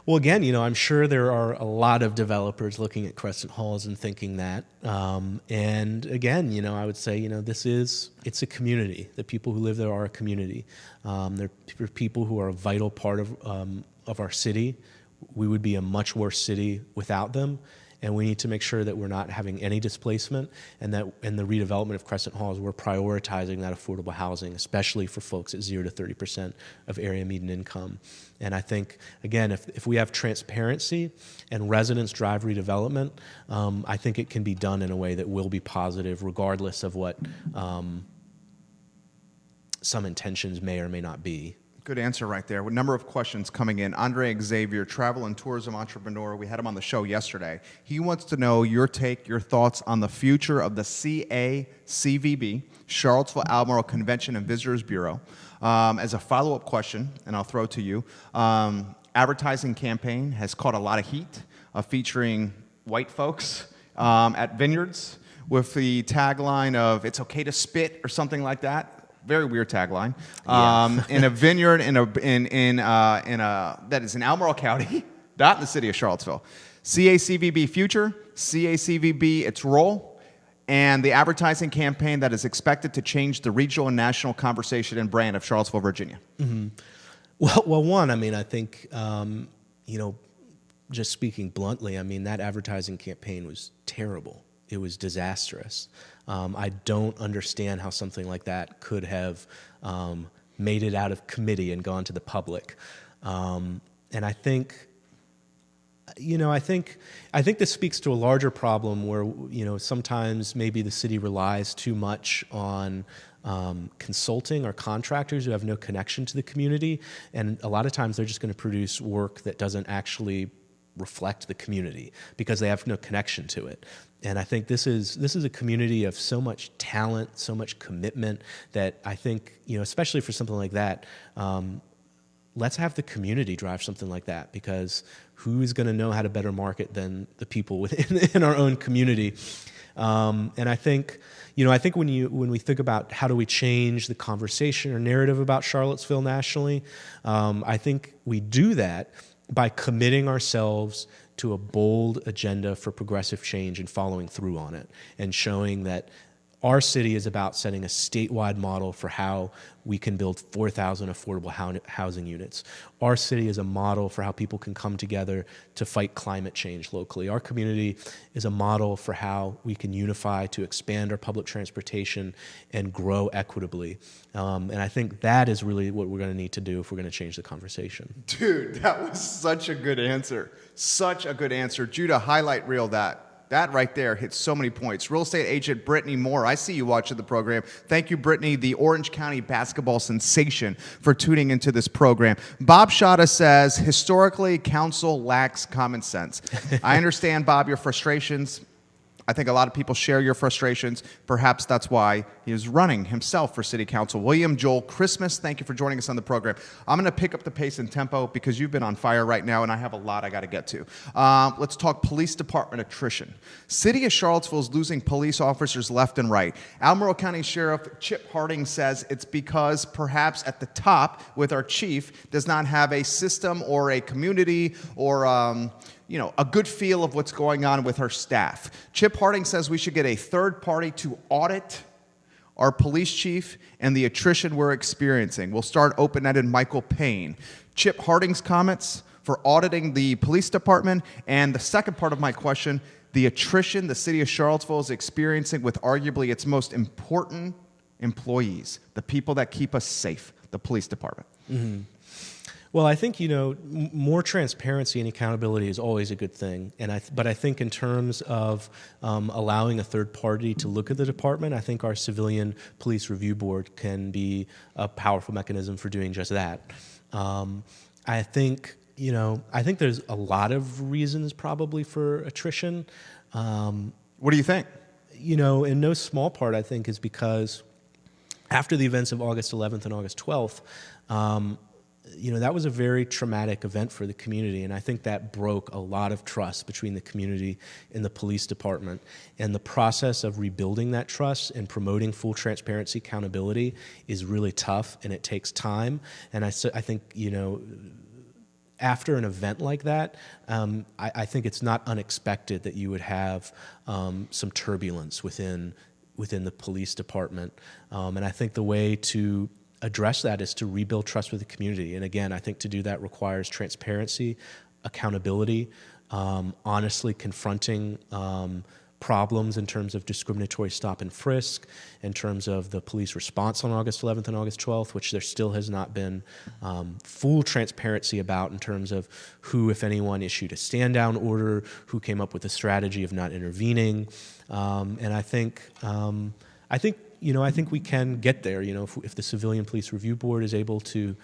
Well, again, I'm sure there are a lot of developers looking at Crescent Halls and thinking that. And again, I would say, it's a community. The people who live there are a community. They're people who are a vital part of our city. We would be a much worse city without them. And we need to make sure that we're not having any displacement, and that in the redevelopment of Crescent Halls, we're prioritizing that affordable housing, especially for folks at 0 to 30% of area median income. And I think, again, if we have transparency and residents drive redevelopment, I think it can be done in a way that will be positive, regardless of what some intentions may or may not be. Good answer right there. A number of questions coming in. Andre Xavier, travel and tourism entrepreneur. We had him on the show yesterday. He wants to know your thoughts on the future of the CACVB, Charlottesville Albemarle Convention and Visitors Bureau. As a follow-up question, and I'll throw it to you, advertising campaign has caught a lot of heat, featuring white folks at vineyards with the tagline of "It's okay to spit" or something like that. Very weird tagline. In a vineyard that is in Albemarle County, not in the city of Charlottesville. CACVB future, CACVB its role, and the advertising campaign that is expected to change the regional and national conversation and brand of Charlottesville, Virginia. Mm-hmm. Well, one, I think, just speaking bluntly, that advertising campaign was terrible. It was disastrous. I don't understand how something like that could have made it out of committee and gone to the public. And I think, I think this speaks to a larger problem where, sometimes maybe the city relies too much on consulting or contractors who have no connection to the community. And a lot of times they're just going to produce work that doesn't actually reflect the community because they have no connection to it. And I think this is a community of so much talent, so much commitment that I think, especially for something like that, let's have the community drive something like that, because who's going to know how to better market than the people within our own community? And I think, when we think about how do we change the conversation or narrative about Charlottesville nationally, I think we do that by committing ourselves to a bold agenda for progressive change and following through on it, and showing that our city is about setting a statewide model for how we can build 4,000 affordable housing units. Our city is a model for how people can come together to fight climate change locally. Our community is a model for how we can unify to expand our public transportation and grow equitably. And I think that is really what we're going to need to do if we're going to change the conversation. Dude, that was such a good answer. Such a good answer. Judah, highlight reel that. That right there hits so many points. Real estate agent Brittany Moore, I see you watching the program. Thank you, Brittany, the Orange County basketball sensation, for tuning into this program. Bob Shada says, historically, council lacks common sense. I understand, Bob, your frustrations. I think a lot of people share your frustrations. Perhaps that's why he is running himself for city council. William Joel Christmas, thank you for joining us on the program. I'm going to pick up the pace and tempo because you've been on fire right now, and I have a lot I got to get to. Let's talk police department attrition. City of Charlottesville is losing police officers left and right. Albemarle County Sheriff Chip Harding says it's because perhaps at the top with our chief does not have a system or a community or a good feel of what's going on with her staff. Chip Harding says we should get a third party to audit our police chief and the attrition we're experiencing. We'll start open-ended Michael Payne. Chip Harding's comments for auditing the police department, and the second part of my question, the attrition the city of Charlottesville is experiencing with arguably its most important employees, the people that keep us safe, the police department. Mm-hmm. Well, I think, more transparency and accountability is always a good thing. But I think in terms of allowing a third party to look at the department, I think our Civilian Police Review Board can be a powerful mechanism for doing just that. I think there's a lot of reasons probably for attrition. What do you think? In no small part, I think, is because after the events of August 11th and August 12th, that was a very traumatic event for the community, and I think that broke a lot of trust between the community and the police department. And the process of rebuilding that trust and promoting full transparency, accountability is really tough, and it takes time. And I think, after an event like that, I think it's not unexpected that you would have some turbulence within the police department. And I think the way to address that is to rebuild trust with the community. And again, I think to do that requires transparency, accountability, honestly confronting problems in terms of discriminatory stop and frisk, in terms of the police response on August 11th and August 12th, which there still has not been full transparency about in terms of who, if anyone, issued a stand-down order, who came up with the strategy of not intervening. And I think we can get there. If the Civilian Police Review Board is able to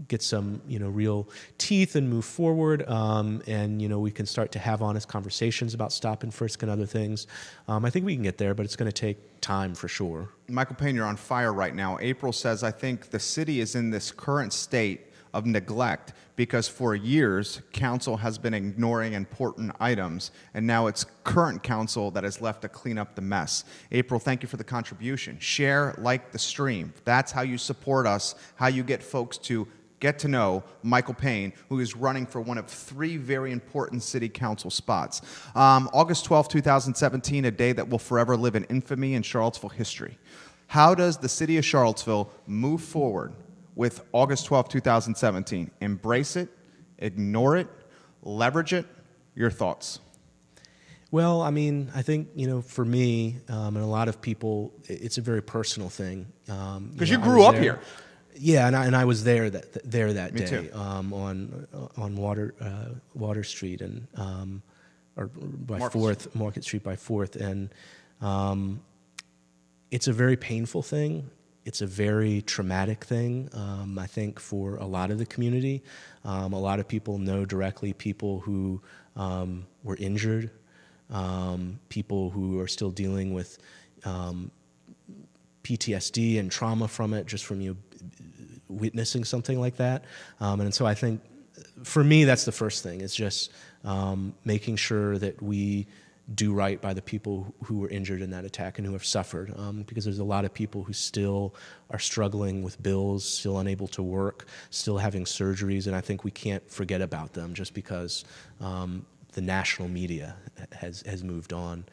get some, real teeth and move forward, and we can start to have honest conversations about stop and frisk and other things. I think we can get there, but it's going to take time for sure. Michael Payne, you're on fire right now. April says, I think the city is in this current state of neglect because for years, council has been ignoring important items, and now it's current council that is left to clean up the mess. April, thank you for the contribution. Share, like the stream. That's how you support us, how you get folks to get to know Michael Payne, who is running for one of 3 very important city council spots. August 12, 2017, a day that will forever live in infamy in Charlottesville history. How does the city of Charlottesville move forward with August 12, 2017? Embrace it, ignore it, leverage it? Your thoughts? Well, I think, for me and a lot of people, it's a very personal thing. Because you grew up here. Yeah, and I was there that Me day too. On Water Street and or by Market Street by 4th, and it's a very painful thing. It's a very traumatic thing, I think, for a lot of the community. A lot of people know directly people who were injured, people who are still dealing with PTSD and trauma from it, just from witnessing something like that. And so I think, for me, that's the first thing. It's just making sure that we do right by the people who were injured in that attack and who have suffered, because there's a lot of people who still are struggling with bills, still unable to work, still having surgeries, and I think we can't forget about them just because the national media has moved on.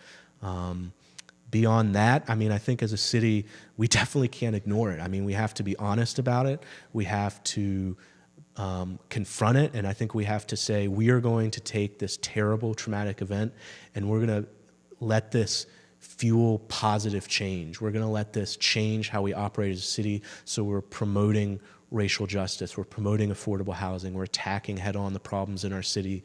Beyond that, I think as a city, we definitely can't ignore it. We have to be honest about it. We have to confront it, and I think we have to say we are going to take this terrible, traumatic event, and we're going to let this fuel positive change. We're going to let this change how we operate as a city, so we're promoting racial justice, we're promoting affordable housing, we're attacking head-on the problems in our city.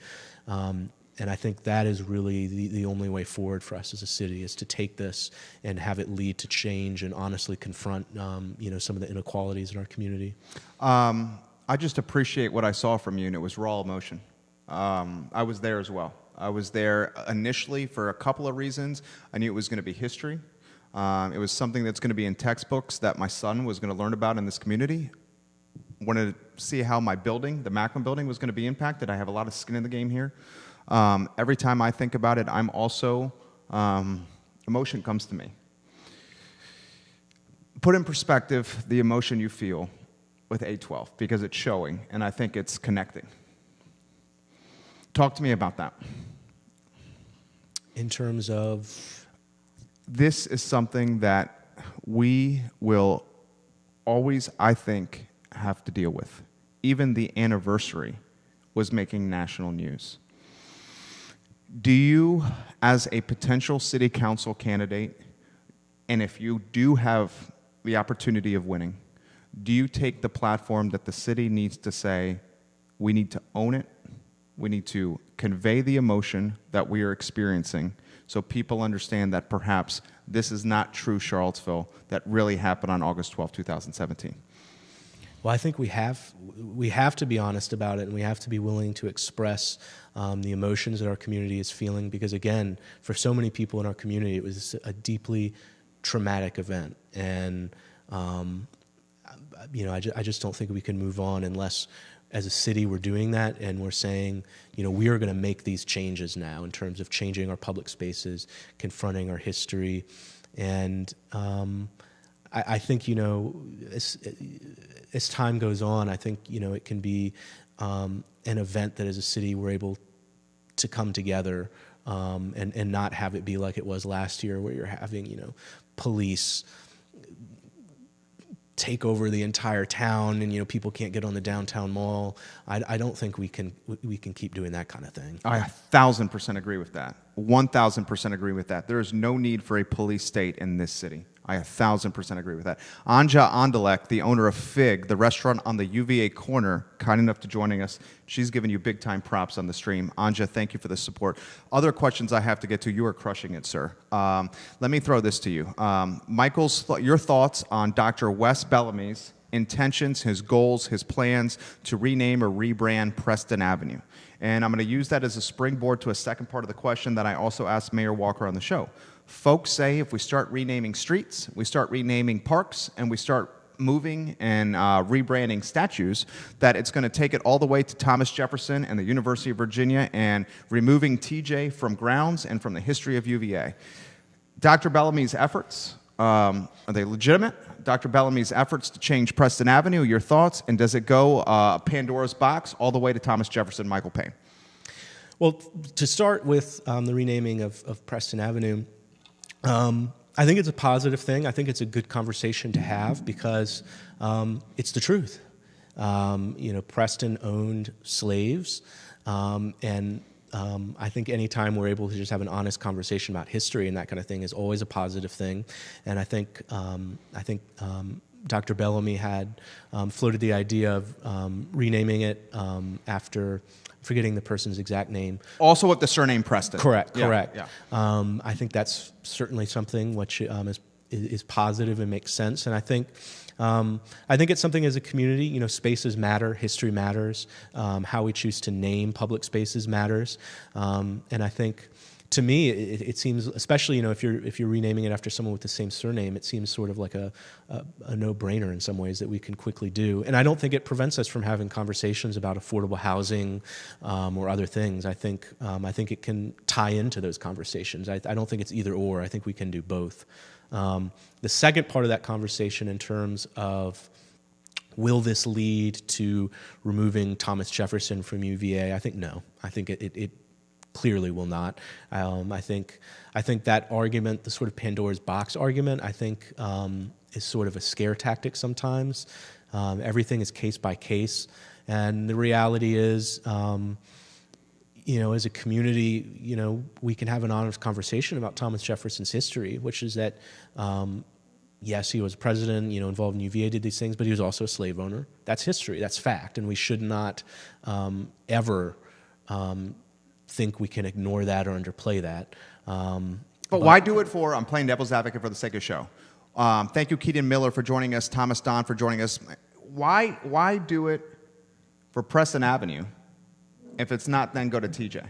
I think that is really the only way forward for us as a city, is to take this and have it lead to change and honestly confront, some of the inequalities in our community. I just appreciate what I saw from you, and it was raw emotion. I was there as well. I was there initially for a couple of reasons. I knew it was going to be history. It was something that's going to be in textbooks that my son was going to learn about in this community. Wanted to see how my building, the Macklin building, was going to be impacted. I have a lot of skin in the game here. Every time I think about it, I'm also, emotion comes to me. Put in perspective the emotion you feel with 812, because it's showing, and I think it's connecting. Talk to me about that. In terms of? This is something that we will always, I think, have to deal with. Even the anniversary was making national news. Do you, as a potential city council candidate, and if you do have the opportunity of winning, do you take the platform that the city needs to say, we need to own it, we need to convey the emotion that we are experiencing so people understand that perhaps this is not true Charlottesville that really happened on August 12, 2017? Well, I think we have to be honest about it, and we have to be willing to express the emotions that our community is feeling, because, again, for so many people in our community, it was a deeply traumatic event. And, I just don't think we can move on unless, as a city, we're doing that, and we're saying, we are going to make these changes now in terms of changing our public spaces, confronting our history. And I think, as time goes on, I think, it can be an event that as a city we're able to come together and not have it be like it was last year, where you're having, police take over the entire town and, people can't get on the downtown mall. I don't think we can keep doing that kind of thing. I 1,000% agree with that. 1,000% agree with that. There is no need for a police state in this city. I 1,000% agree with that. Anja Andalek, the owner of Fig, the restaurant on the UVA corner, kind enough to joining us. She's given you big time props on the stream. Anja, thank you for the support. Other questions I have to get to. You are crushing it, sir. Let me throw this to you. Michael's, your thoughts on Dr. Wes Bellamy's intentions, his goals, his plans to rename or rebrand Preston Avenue. And I'm going to use that as a springboard to a second part of the question that I also asked Mayor Walker on the show. Folks say if we start renaming streets, we start renaming parks, and we start moving and rebranding statues, that it's going to take it all the way to Thomas Jefferson and the University of Virginia and removing TJ from grounds and from the history of UVA. Dr. Bellamy's efforts, are they legitimate? Dr. Bellamy's efforts to change Preston Avenue, your thoughts, and does it go Pandora's box all the way to Thomas Jefferson, Michael Payne? Well, to start with the renaming of Preston Avenue, I think it's a positive thing. I think it's a good conversation to have, because it's the truth. Preston owned slaves, and I think anytime we're able to just have an honest conversation about history and that kind of thing is always a positive thing. And I think Dr. Bellamy had floated the idea of renaming it after, forgetting the person's exact name. Also with the surname Preston. Correct. Yeah. I think that's certainly something which is positive and makes sense. And I think it's something as a community, spaces matter, history matters, how we choose to name public spaces matters. And I think, to me, it seems, especially if you're renaming it after someone with the same surname, it seems sort of like a no-brainer in some ways that we can quickly do. And I don't think it prevents us from having conversations about affordable housing or other things. I think it can tie into those conversations. I don't think it's either or. I think we can do both. The second part of that conversation, in terms of will this lead to removing Thomas Jefferson from UVA, I think no. I think it clearly will not. I think that argument, the sort of Pandora's box argument, I think is sort of a scare tactic sometimes. Everything is case by case, and the reality is, as a community, we can have an honest conversation about Thomas Jefferson's history, which is that, yes, he was president, involved in UVA, did these things, but he was also a slave owner. That's history. That's fact, and we should not ever think we can ignore that or underplay that. But why do it for, I'm playing devil's advocate for the sake of show. Thank you, Keaton Miller, for joining us, Thomas Don for joining us. Why do it for Preston Avenue if it's not then go to TJ?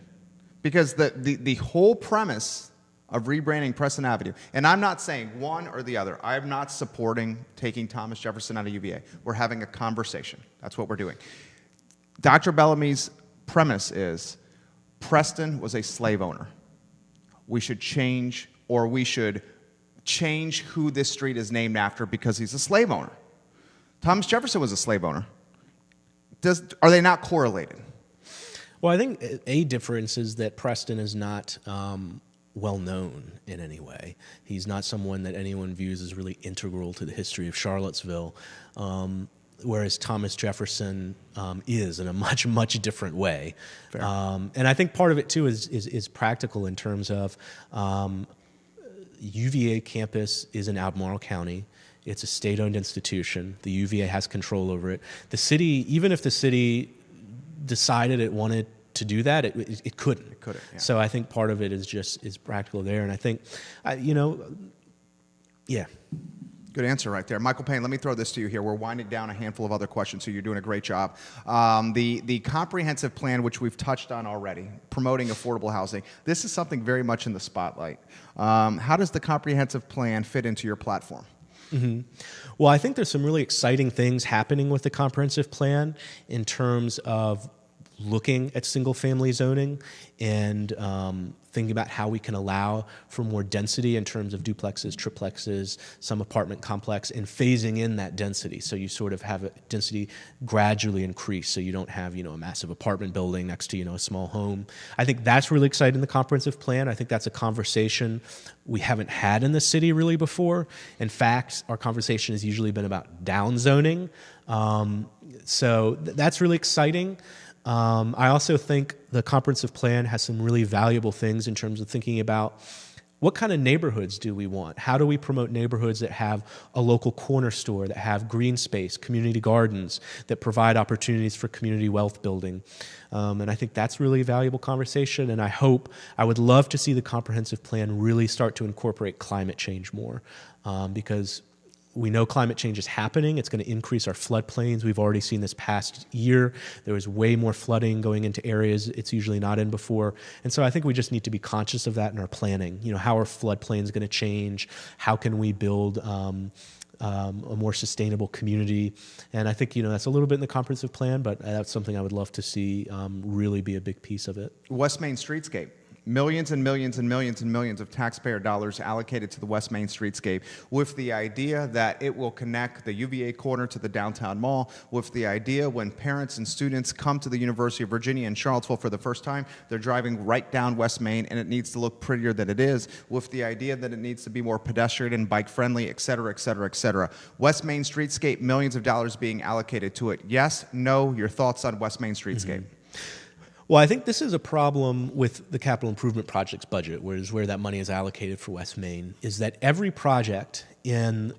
Because the whole premise of rebranding Preston Avenue, and I'm not saying one or the other. I'm not supporting taking Thomas Jefferson out of UVA. We're having a conversation. That's what we're doing. Dr. Bellamy's premise is Preston was a slave owner. We should change, or we should change who this street is named after because he's a slave owner. Thomas Jefferson was a slave owner. Are they not correlated? Well, I think a difference is that Preston is not well known in any way. He's not someone that anyone views as really integral to the history of Charlottesville, whereas Thomas Jefferson is in a much, much different way. And I think part of it, too, is practical in terms of UVA campus is in Albemarle County. It's a state-owned institution. The UVA has control over it. The city, even if the city decided it wanted to do that, it couldn't. It couldn't. Yeah. So I think part of it is practical there, and I think, yeah. Good answer right there. Michael Payne, let me throw this to you here. We're winding down a handful of other questions, so you're doing a great job. The comprehensive plan, which we've touched on already, promoting affordable housing, this is something very much in the spotlight. How does the comprehensive plan fit into your platform? Mm-hmm. Well, I think there's some really exciting things happening with the comprehensive plan in terms of looking at single-family zoning and thinking about how we can allow for more density in terms of duplexes, triplexes, some apartment complex, and phasing in that density. So you sort of have a density gradually increase, so you don't have, a massive apartment building next to, a small home. I think that's really exciting in the comprehensive plan. I think that's a conversation we haven't had in the city really before. In fact, our conversation has usually been about downzoning. So that's really exciting. I also think the comprehensive plan has some really valuable things in terms of thinking about what kind of neighborhoods do we want? How do we promote neighborhoods that have a local corner store, that have green space, community gardens, that provide opportunities for community wealth building? And I think that's really a valuable conversation, and I would love to see the comprehensive plan really start to incorporate climate change more, because we know climate change is happening. It's going to increase our floodplains. We've already seen this past year. There was way more flooding going into areas it's usually not in before. And so I think we just need to be conscious of that in our planning. How are floodplains going to change? How can we build a more sustainable community? And I think, that's a little bit in the comprehensive plan, but that's something I would love to see really be a big piece of it. West Main Streetscape. Millions and millions and millions and millions of taxpayer dollars allocated to the West Main Streetscape with the idea that it will connect the UVA corner to the downtown mall, with the idea when parents and students come to the University of Virginia in Charlottesville for the first time, they're driving right down West Main and it needs to look prettier than it is, with the idea that it needs to be more pedestrian and bike friendly, et cetera, et cetera, et cetera. West Main Streetscape, millions of dollars being allocated to it. Yes, no, your thoughts on West Main Streetscape? Mm-hmm. Well, I think this is a problem with the capital improvement projects budget, where that money is allocated for West Main, is that every project in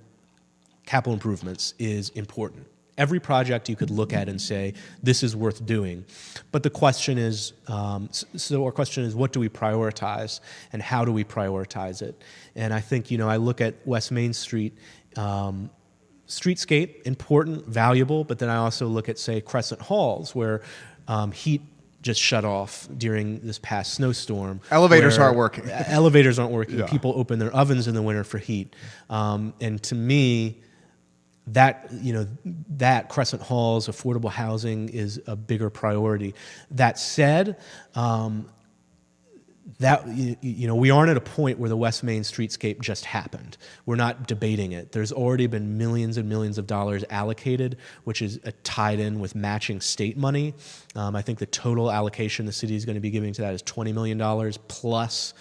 capital improvements is important. Every project you could look at and say, this is worth doing. But the question is, so our question is, what do we prioritize and how do we prioritize it? And I think, I look at West Main Street, streetscape, important, valuable, but then I also look at, say, Crescent Halls, where heat just shut off during this past snowstorm. Elevators aren't working. Elevators aren't working. Yeah. People open their ovens in the winter for heat. And to me, that Crescent Halls, affordable housing is a bigger priority. That said, we aren't at a point where the West Main Streetscape just happened. We're not debating it. There's already been millions and millions of dollars allocated, which is tied in with matching state money. I think the total allocation the city is going to be giving to that is $20 million plus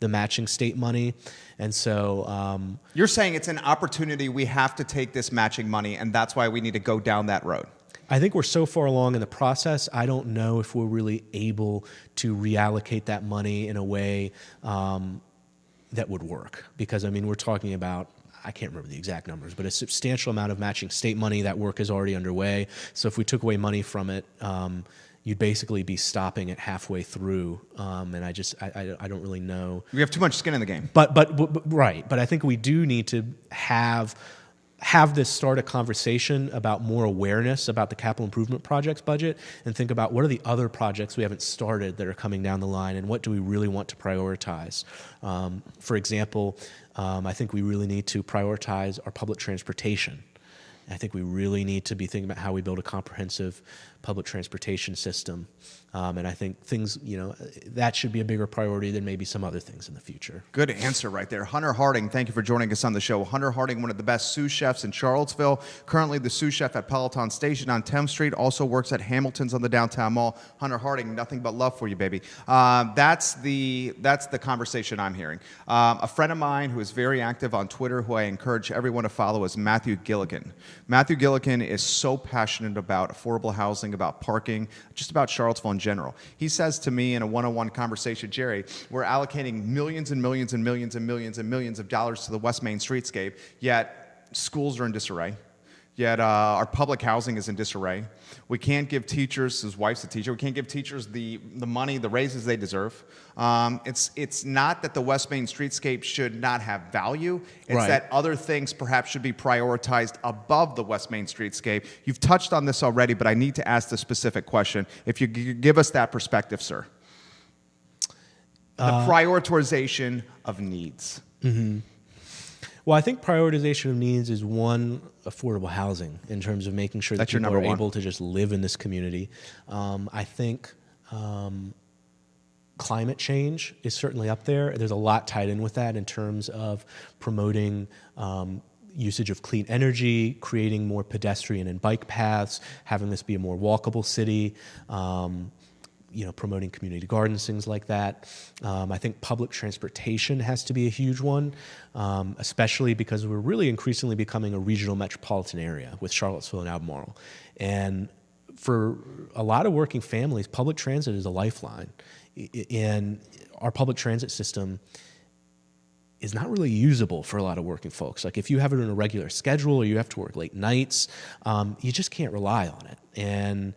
the matching state money. And so you're saying it's an opportunity, we have to take this matching money, and that's why we need to go down that road. I think we're so far along in the process, I don't know if we're really able to reallocate that money in a way that would work. Because, we're talking about, I can't remember the exact numbers, but a substantial amount of matching state money. That work is already underway. So if we took away money from it, you'd basically be stopping it halfway through. And I don't really know. We have too much skin in the game. But right. But I think we do need to have this start a conversation about more awareness about the capital improvement projects budget, and think about what are the other projects we haven't started that are coming down the line, and what do we really want to prioritize. For example, I think we really need to prioritize our public transportation. I think we really need to be thinking about how we build a comprehensive public transportation system. And I think things, that should be a bigger priority than maybe some other things in the future. Good answer right there. Hunter Harding, thank you for joining us on the show. Hunter Harding, one of the best sous chefs in Charlottesville, currently the sous chef at Peloton Station on Thames Street, also works at Hamilton's on the downtown mall. Hunter Harding, nothing but love for you, baby. That's the conversation I'm hearing. A friend of mine who is very active on Twitter, who I encourage everyone to follow, is Matthew Gilligan. Matthew Gilligan is so passionate about affordable housing, about parking, just about Charlottesville in general. He says to me in a one-on-one conversation, Jerry, we're allocating millions and millions and millions and millions and millions of dollars to the West Main streetscape, yet schools are in disarray. Yet our public housing is in disarray. We can't give teachers, his wife's a teacher, we can't give teachers the money, the raises they deserve. It's not that the West Main streetscape should not have value. It's right. that other things perhaps should be prioritized above the West Main streetscape. You've touched on this already, but I need to ask the specific question. If you give us that perspective, sir. The prioritization of needs. Mm-hmm. Well, I think prioritization of needs is one, affordable housing in terms of making sure that people are able to just live in this community. I think climate change is certainly up there. There's a lot tied in with that in terms of promoting usage of clean energy, creating more pedestrian and bike paths, having this be a more walkable city, promoting community gardens, things like that. I think public transportation has to be a huge one, especially because we're really increasingly becoming a regional metropolitan area with Charlottesville and Albemarle. And for a lot of working families, public transit is a lifeline. And our public transit system is not really usable for a lot of working folks. Like if you have it on a regular schedule or you have to work late nights, you just can't rely on it. And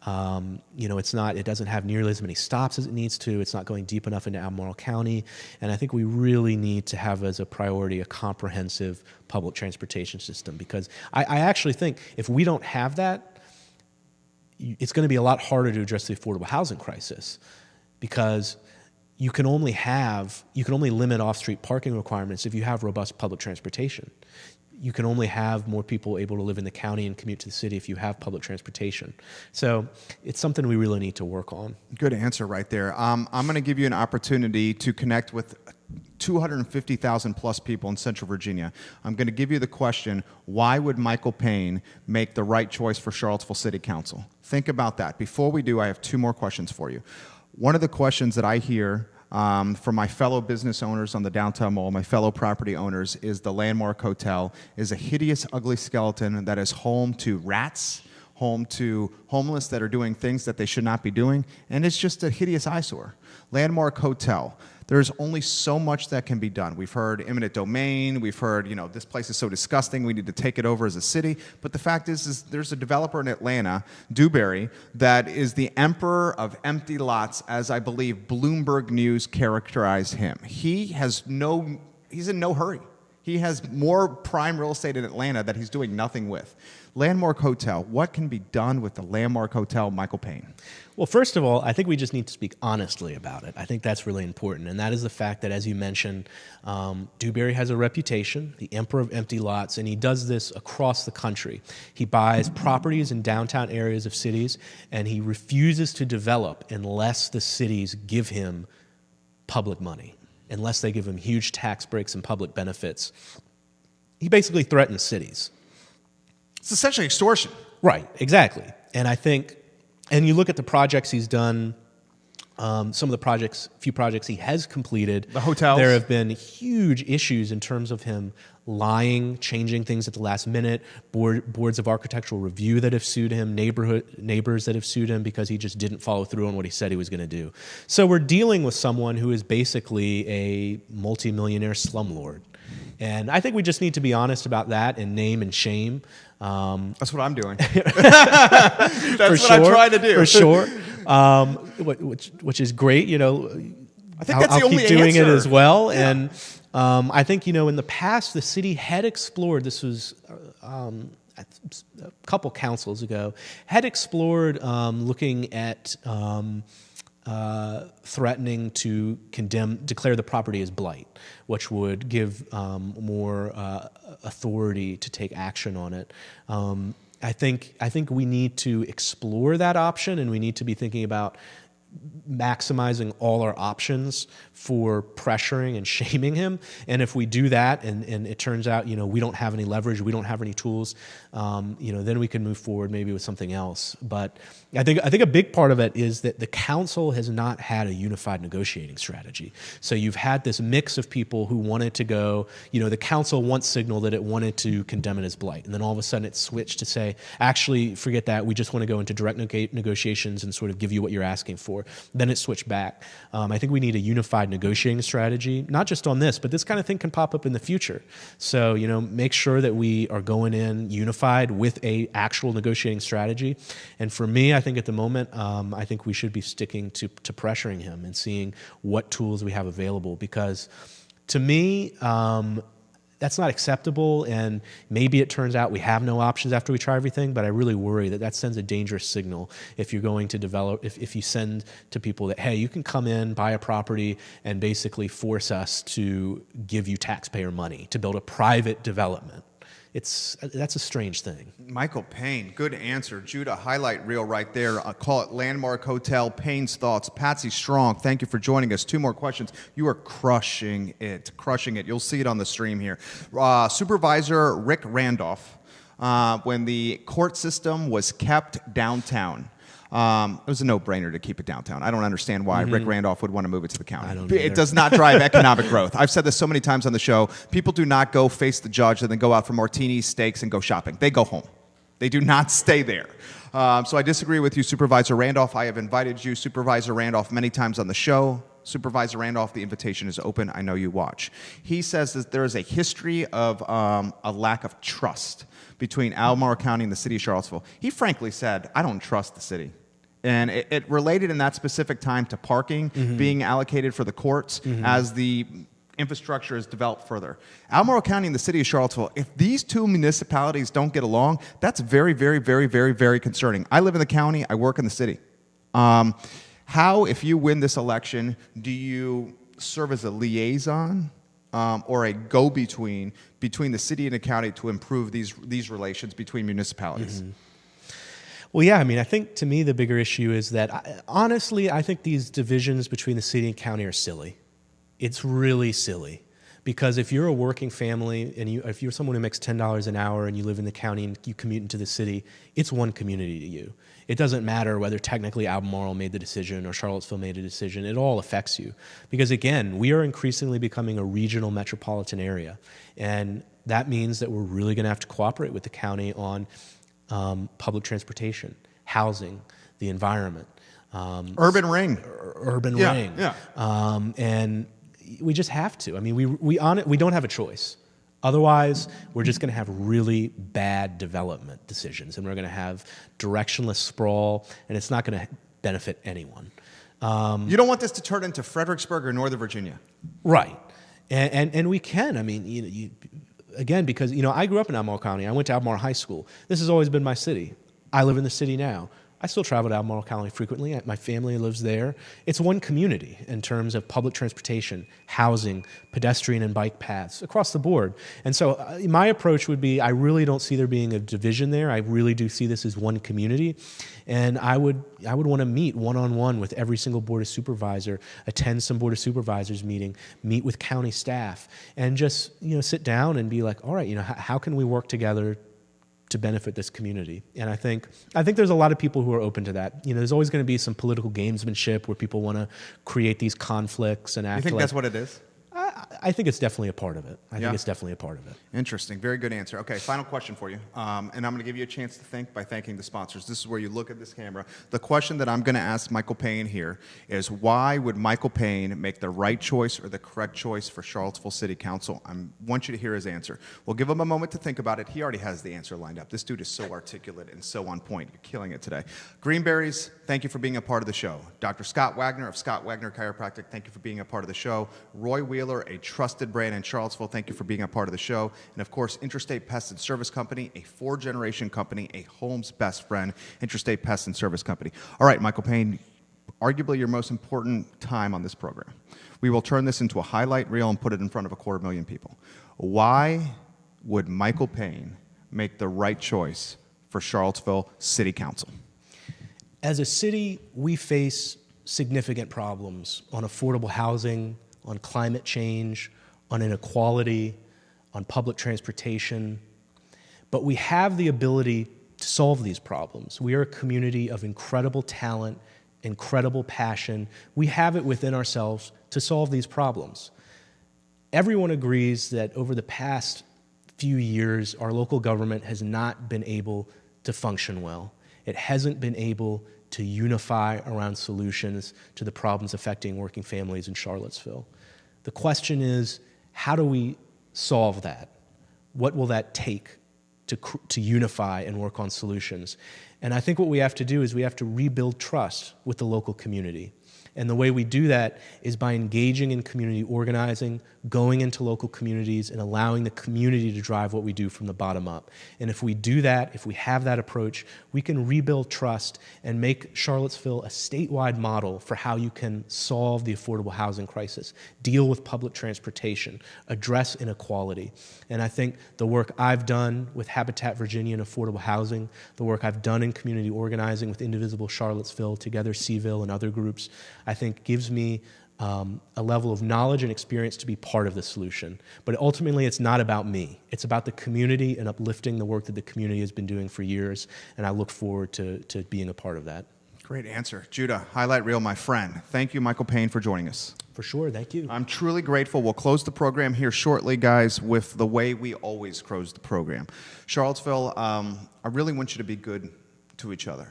it doesn't have nearly as many stops as it needs to. It's not going deep enough into Albemarle County. And I think we really need to have as a priority a comprehensive public transportation system, because I actually think if we don't have that, it's going to be a lot harder to address the affordable housing crisis, because you can only limit off-street parking requirements if you have robust public transportation. You can only have more people able to live in the county and commute to the city if you have public transportation. So it's something we really need to work on. Good answer right there. I'm going to give you an opportunity to connect with 250,000 plus people in Central Virginia. I'm going to give you the question, why would Michael Payne make the right choice for Charlottesville City Council? Think about that. Before we do, I have two more questions for you. One of the questions that I hear from my fellow business owners on the downtown mall, my fellow property owners, is the Landmark Hotel is a hideous, ugly skeleton that is home to rats, home to homeless that are doing things that they should not be doing, and it's just a hideous eyesore. Landmark Hotel. There's only so much that can be done. We've heard eminent domain. We've heard, this place is so disgusting, we need to take it over as a city. But the fact is there's a developer in Atlanta, Dewberry, that is the emperor of empty lots, as I believe Bloomberg News characterized him. He's in no hurry. He has more prime real estate in Atlanta that he's doing nothing with. Landmark Hotel, what can be done with the Landmark Hotel, Michael Payne? Well, first of all, I think we just need to speak honestly about it. I think that's really important, and that is the fact that, as you mentioned, Dewberry has a reputation, the emperor of empty lots, and he does this across the country. He buys properties in downtown areas of cities, and he refuses to develop unless the cities give him public money, unless they give him huge tax breaks and public benefits. He basically threatens cities. It's essentially extortion. Right, exactly. And I think, and you look at the projects he's done, some of the few projects he has completed. The hotels. There have been huge issues in terms of him lying, changing things at the last minute, boards of architectural review that have sued him, neighbors that have sued him because he just didn't follow through on what he said he was going to do. So we're dealing with someone who is basically a multimillionaire slumlord. And I think we just need to be honest about that and name and shame. That's what I'm doing. That's what I'm trying to do. For sure. which is great. You know, I think that's the only keep doing it answer. as well. Yeah. And I think, you know, in the past, the city had explored, this was a couple councils ago, had explored looking at threatening to declare the property as blight, which would give more authority to take action on it. I think we need to explore that option, and we need to be thinking about maximizing all our options for pressuring and shaming him. And if we do that, and it turns out, you know, we don't have any leverage, we don't have any tools, you know, then we can move forward maybe with something else. But I think a big part of it is that the council has not had a unified negotiating strategy. So you've had this mix of people who wanted to go, you know, the council once signaled that it wanted to condemn it as blight, and then all of a sudden it switched to say, actually, forget that, we just want to go into direct negotiations and sort of give you what you're asking for. Then it switched back. I think we need a unified negotiating strategy, not just on this, but this kind of thing can pop up in the future. So, you know, make sure that we are going in unified with a actual negotiating strategy. And for me, I think at the moment, I think we should be sticking to pressuring him and seeing what tools we have available, because to me, that's not acceptable, and maybe it turns out we have no options after we try everything, but I really worry that sends a dangerous signal if you're going to develop, if you send to people that, hey, you can come in, buy a property, and basically force us to give you taxpayer money to build a private development. That's a strange thing. Michael Payne, good answer. Judah, highlight reel right there. Call it Landmark Hotel. Payne's thoughts. Patsy Strong, thank you for joining us. 2 more questions. You are crushing it. You'll see it on the stream here. Supervisor Rick Randolph, when the court system was kept downtown, it was a no-brainer to keep it downtown. I don't understand why Rick Randolph would want to move it to the county. I don't either. It does not drive economic growth. I've said this so many times on the show. People do not go face the judge and then go out for martinis, steaks, and go shopping. They go home. They do not stay there. So I disagree with you, Supervisor Randolph. I have invited you, Supervisor Randolph, many times on the show. Supervisor Randolph, the invitation is open. I know you watch. He says that there is a history of a lack of trust between Albemarle County and the city of Charlottesville. He frankly said, I don't trust the city. And it related in that specific time to parking being allocated for the courts as the infrastructure is developed further. Albemarle County and the city of Charlottesville, if these two municipalities don't get along, that's very, very, very, very, very concerning. I live in the county. I work in the city. How, if you win this election, do you serve as a liaison or a go-between between the city and the county to improve these relations between municipalities? Well, yeah, I mean, I think to me the bigger issue is that, honestly, I think these divisions between the city and county are silly. It's really silly. Because if you're a working family and if you're someone who makes $10 an hour and you live in the county and you commute into the city, it's one community to you. It doesn't matter whether technically Albemarle made the decision or Charlottesville made a decision. It all affects you. Because, again, we are increasingly becoming a regional metropolitan area. And that means that we're really going to have to cooperate with the county on public transportation, housing, the environment. Urban ring. Ring. Yeah. And we just have to. I mean, we don't have a choice. Otherwise, we're just going to have really bad development decisions, and we're going to have directionless sprawl, and it's not going to benefit anyone. You don't want this to turn into Fredericksburg or Northern Virginia. Right. And we can. I mean, again, because, I grew up in Albemarle County. I went to Albemarle High School. This has always been my city. I live in the city now. I still travel to Albemarle County frequently. My family lives there. It's one community in terms of public transportation, housing, pedestrian and bike paths, across the board. And so my approach would be, I really don't see there being a division there. I really do see this as one community. And I would want to meet one-on-one with every single board of supervisor, attend some board of supervisors meeting, meet with county staff, and just, sit down and be like, all right, how can we work together to benefit this community? And I think there's a lot of people who are open to that. There's always going to be some political gamesmanship where people want to create these conflicts and act. You think that's what it is? I think it's definitely a part of it. I Yeah? think it's definitely a part of it. Interesting. Very good answer. Okay, final question for you. And I'm going to give you a chance to think by thanking the sponsors. This is where you look at this camera. The question that I'm going to ask Michael Payne here is, why would Michael Payne make the right choice or the correct choice for Charlottesville City Council? I want you to hear his answer. We'll give him a moment to think about it. He already has the answer lined up. This dude is so articulate and so on point. You're killing it today. Greenberry's, thank you for being a part of the show. Dr. Scott Wagner of Scott Wagner Chiropractic, thank you for being a part of the show. Roy Wheeler, a trusted brand in Charlottesville, thank you for being a part of the show. And of course, Intrastate Pest and Service Company, a 4-generation company, a home's best friend, Intrastate Pest and Service Company. All right, Michael Payne, arguably your most important time on this program. We will turn this into a highlight reel and put it in front of 250,000 people. Why would Michael Payne make the right choice for Charlottesville City Council? As a city, we face significant problems on affordable housing, on climate change, on inequality, on public transportation. But we have the ability to solve these problems. We are a community of incredible talent, incredible passion. We have it within ourselves to solve these problems. Everyone agrees that over the past few years, our local government has not been able to function well. It hasn't been able to unify around solutions to the problems affecting working families in Charlottesville. The question is, how do we solve that? What will that take to unify and work on solutions? And I think what we have to do is we have to rebuild trust with the local community. And the way we do that is by engaging in community organizing, going into local communities, and allowing the community to drive what we do from the bottom up. And if we do that, if we have that approach, we can rebuild trust and make Charlottesville a statewide model for how you can solve the affordable housing crisis, deal with public transportation, address inequality. And I think the work I've done with Habitat Virginia and affordable housing, the work I've done in community organizing with Indivisible Charlottesville, Together CVille, and other groups, I think gives me a level of knowledge and experience to be part of the solution. But ultimately, it's not about me. It's about the community and uplifting the work that the community has been doing for years, and I look forward to being a part of that. Great answer. Judah, highlight reel, my friend. Thank you, Michael Payne, for joining us. For sure, thank you. I'm truly grateful. We'll close the program here shortly, guys, with the way we always close the program. Charlottesville, I really want you to be good to each other.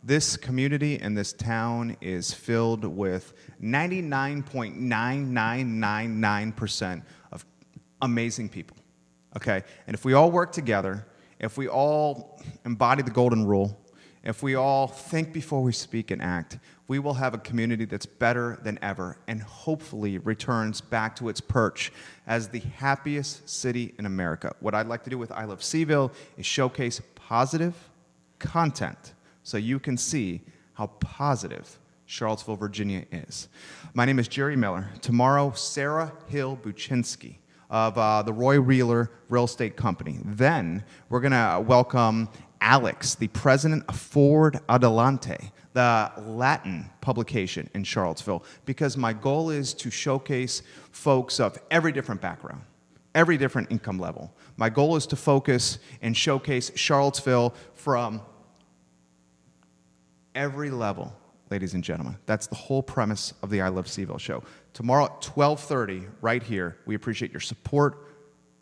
This community and this town is filled with 99.9999% of amazing people, okay? And if we all work together, if we all embody the golden rule, if we all think before we speak and act, we will have a community that's better than ever and hopefully returns back to its perch as the happiest city in America. What I'd like to do with I Love CVille is showcase positive content so you can see how positive Charlottesville, Virginia is. My name is Jerry Miller. Tomorrow, Sarah Hill Buczynski of the Roy Wheeler Real Estate Company. Then we're going to welcome Alex, the president of Forward Adelante, the Latin publication in Charlottesville, because my goal is to showcase folks of every different background, every different income level. My goal is to focus and showcase Charlottesville from every level, ladies and gentlemen. That's the whole premise of the I Love CVille show. Tomorrow at 12:30, right here, we appreciate your support.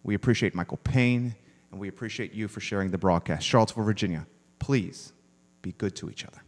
We appreciate Michael Payne, and we appreciate you for sharing the broadcast. Charlottesville, Virginia, please be good to each other.